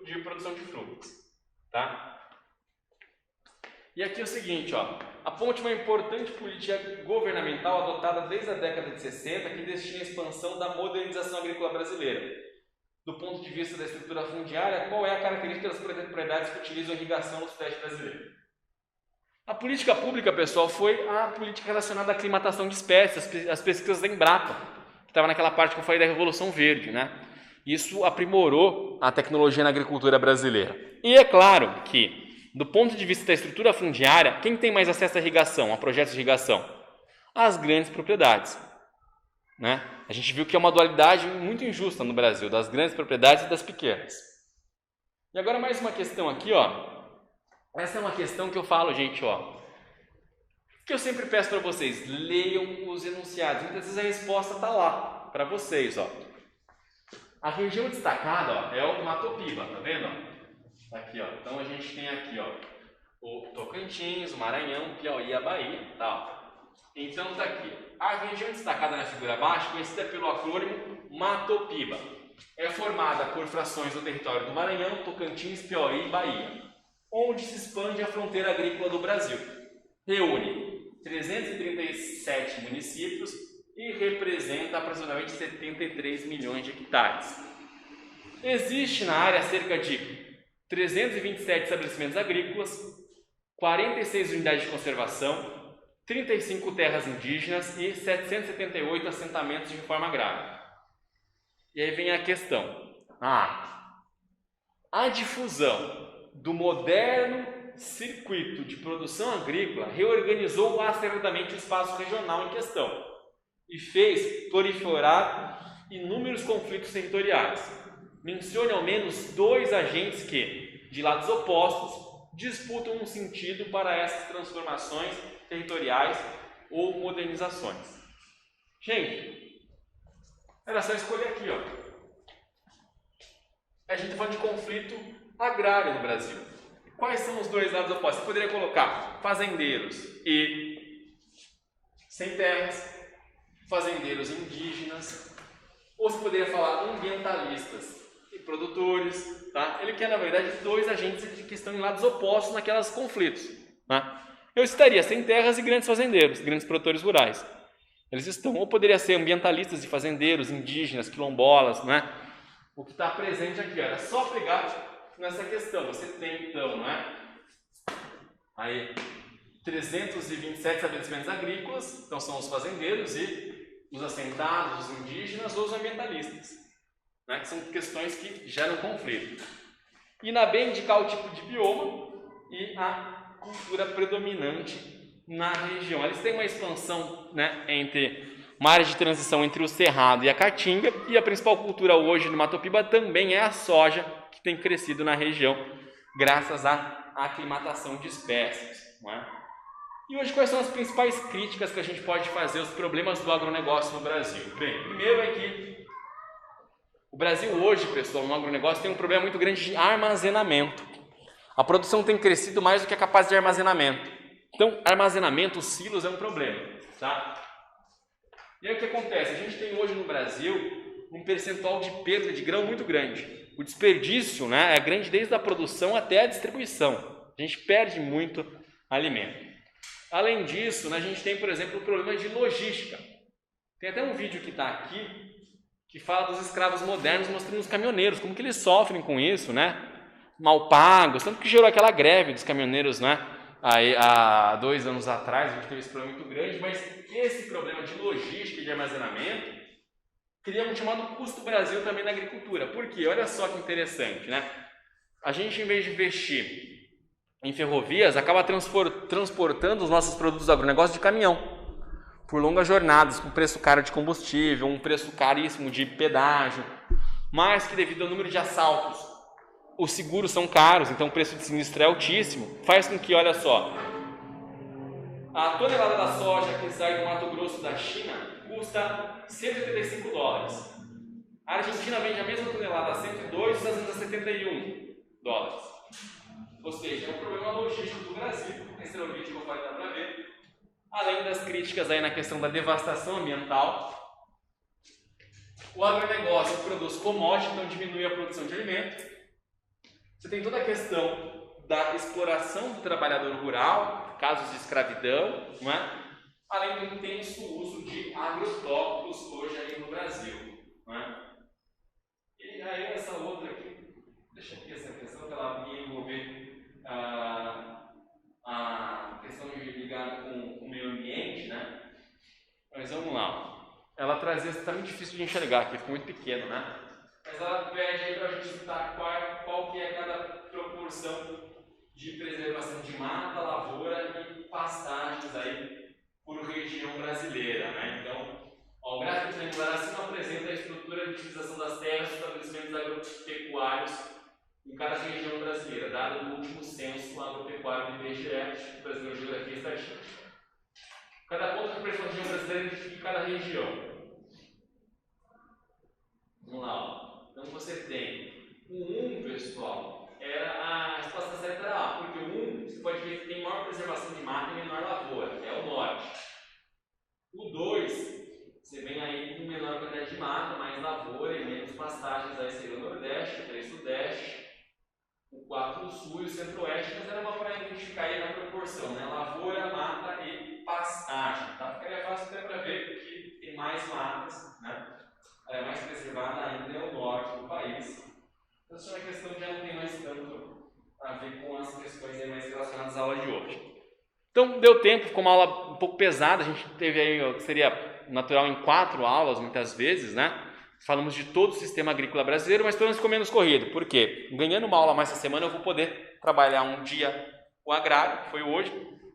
de produção de frutas, tá? E aqui é o seguinte, ó, aponte uma importante política governamental adotada desde a década de 60 que destina a expansão da modernização agrícola brasileira. Do ponto de vista da estrutura fundiária, qual é a característica das propriedades que utilizam irrigação no sudeste brasileiro? A política pública, pessoal, foi a política relacionada à aclimatação de espécies, as pesquisas da Embrapa, que estava naquela parte que eu falei da Revolução Verde, né? Isso aprimorou a tecnologia na agricultura brasileira. E é claro que, do ponto de vista da estrutura fundiária, quem tem mais acesso à irrigação, a projetos de irrigação? As grandes propriedades, né? A gente viu que é uma dualidade muito injusta no Brasil, das grandes propriedades e das pequenas. E agora mais uma questão aqui, ó. Essa é uma questão que eu falo, gente, ó. Que eu sempre peço para vocês, leiam os enunciados. Muitas vezes a resposta está lá, para vocês, ó. A região destacada, ó, é o Matopiba, tá vendo? Aqui, ó. Então a gente tem aqui, ó, o Tocantins, o Maranhão, Piauí e a Bahia, tá? Então tá aqui. A região destacada na figura abaixo, conhecida pelo acrônimo Matopiba, é formada por frações do território do Maranhão, Tocantins, Piauí e Bahia, onde se expande a fronteira agrícola do Brasil. Reúne 337 municípios e representa aproximadamente 73 milhões de hectares. Existe na área cerca de 327 estabelecimentos agrícolas, 46 unidades de conservação, 35 terras indígenas e 778 assentamentos de reforma agrária. E aí vem a questão. A difusão do moderno circuito de produção agrícola reorganizou aceleradamente o espaço regional em questão e fez proliferar inúmeros conflitos territoriais. Mencione ao menos 2 agentes que, de lados opostos, disputam um sentido para essas transformações territoriais ou modernizações. Gente, era só escolher aqui, ó. A gente está falando de conflito agrário no Brasil. Quais são os 2 lados opostos? Você poderia colocar fazendeiros e sem terras, fazendeiros indígenas, ou você poderia falar ambientalistas e produtores, tá? Ele quer, na verdade, 2 agentes que estão em lados opostos naqueles conflitos, tá? Eu citaria sem terras e grandes fazendeiros, grandes produtores rurais. Eles estão, ou poderia ser ambientalistas e fazendeiros, indígenas, quilombolas, né? O que está presente aqui, ó, é só pegar nessa questão. Você tem, então, né? Aí, 327 estabelecimentos agrícolas, então são os fazendeiros e os assentados, os indígenas ou os ambientalistas, né? Que são questões que geram conflito. E na B, indicar o tipo de bioma e a cultura predominante na região. Eles têm uma expansão, né, entre uma área de transição entre o Cerrado e a Caatinga, e a principal cultura hoje no Matopiba também é a soja, que tem crescido na região graças à aclimatação de espécies, não é? E hoje quais são as principais críticas que a gente pode fazer aos problemas do agronegócio no Brasil? Bem, primeiro é que O Brasil hoje, pessoal, no agronegócio tem um problema muito grande de armazenamento. A produção tem crescido mais do que a capacidade de armazenamento. Então, armazenamento, os silos é um problema, tá? E aí o que acontece? A gente tem hoje no Brasil um percentual de perda de grão muito grande. O desperdício, né, é grande desde a produção até a distribuição. A gente perde muito alimento. Além disso, né, a gente tem, por exemplo, o problema de logística. Tem até um vídeo que está aqui que fala dos escravos modernos, mostrando os caminhoneiros, como que eles sofrem com isso, né? Mal pagos, tanto que gerou aquela greve dos caminhoneiros, né? Aí, há 2 anos atrás, a gente teve esse problema muito grande, mas esse problema de logística e de armazenamento cria um chamado custo Brasil também na agricultura. Por quê? Olha só que interessante, né? A gente, em vez de investir em ferrovias, acaba transportando os nossos produtos do agronegócio de caminhão, por longas jornadas, com preço caro de combustível, um preço caríssimo de pedágio, mas que devido ao número de assaltos, os seguros são caros, então o preço de sinistro é altíssimo, faz com que, olha só, a tonelada da soja que sai do Mato Grosso da China custa $185. A Argentina vende a mesma tonelada a 102 e os Estados Unidos a $71. Ou seja, é um problema logístico do Brasil, esse é o vídeo que eu falei, dá para ver. Além das críticas aí na questão da devastação ambiental, o agronegócio produz commodity, então diminui a produção de alimento. Você tem toda a questão da exploração do trabalhador rural, casos de escravidão, não é? Além do intenso uso de agrotóxicos hoje aí no Brasil, não é? E aí essa outra aqui, deixa aqui essa questão que ela ia envolver a questão de ligar com o meio ambiente, né? Mas vamos lá. Ela trazia, está muito difícil de enxergar aqui, ficou muito pequeno, né? Mas ela pede aí para a gente citar qual que é cada proporção de preservação de mata, lavoura e pastagens aí por região brasileira, né? Então, ó, o gráfico que está acima apresenta a estrutura de utilização das terras dos estabelecimentos agropecuários em cada região brasileira, dado no último censo agropecuário do IBGE, Brasileiro Geografia e Estatística. Cada ponto de representação da região brasileira identifica cada região. Vamos lá, ó. Então você tem o 1, pessoal, a resposta certa era A, porque o 1, você pode ver que tem maior preservação de mata e menor lavoura, é o norte. O 2, você vem aí com menor quantidade de mata, mais lavoura e menos pastagens, aí seria o nordeste, o 3 sudeste, o 4 sul e o centro-oeste, mas era uma para identificar aí na proporção, né? Lavoura, mata e pastagem, tá? Ficaria fácil até para ver que tem mais matas, né? A mais preservada ainda é o norte do país. Então, isso é uma questão que já não tem mais tanto a ver com as questões aí mais relacionadas à aula de hoje. Então, deu tempo, ficou uma aula um pouco pesada, a gente teve aí, seria natural em 4 aulas, muitas vezes, né? Falamos de todo o sistema agrícola brasileiro, mas pelo menos ficou menos corrido. Por quê? Ganhando uma aula mais essa semana, eu vou poder trabalhar um dia o agrário, que foi hoje,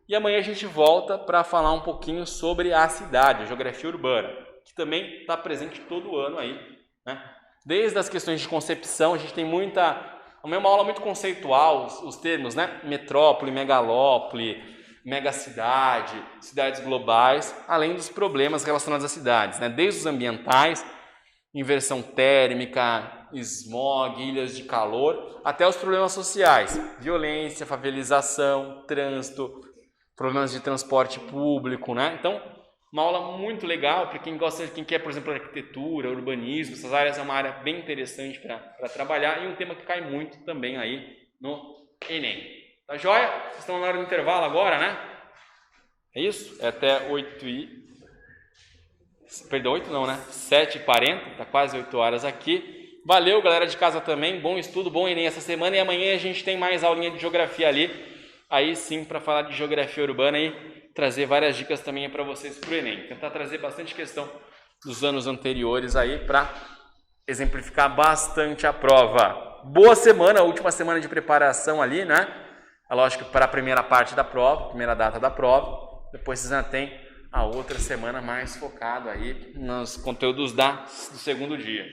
e amanhã a gente volta para falar um pouquinho sobre a cidade, a geografia urbana, que também está presente todo ano aí, né? Desde as questões de concepção, a gente tem uma aula muito conceitual, os termos, né? Metrópole, megalópole, megacidade, cidades globais, além dos problemas relacionados às cidades, né? Desde os ambientais, inversão térmica, smog, ilhas de calor, até os problemas sociais, violência, favelização, trânsito, problemas de transporte público, né? Então, uma aula muito legal para quem quer, por exemplo, arquitetura, urbanismo, essas áreas é uma área bem interessante para trabalhar e um tema que cai muito também aí no Enem. Tá joia? Vocês estão na hora do intervalo agora, né? É isso? É até 7h40, tá quase 8 horas aqui. Valeu, galera de casa também, bom estudo, bom Enem essa semana e amanhã a gente tem mais aulinha de geografia ali, aí sim para falar de geografia urbana e trazer várias dicas também para vocês para o Enem. Tentar trazer bastante questão dos anos anteriores aí para exemplificar bastante a prova. Boa semana, última semana de preparação ali, né? É lógico para a primeira parte da prova, primeira data da prova, depois vocês já tem a outra semana mais focado aí nos conteúdos do segundo dia.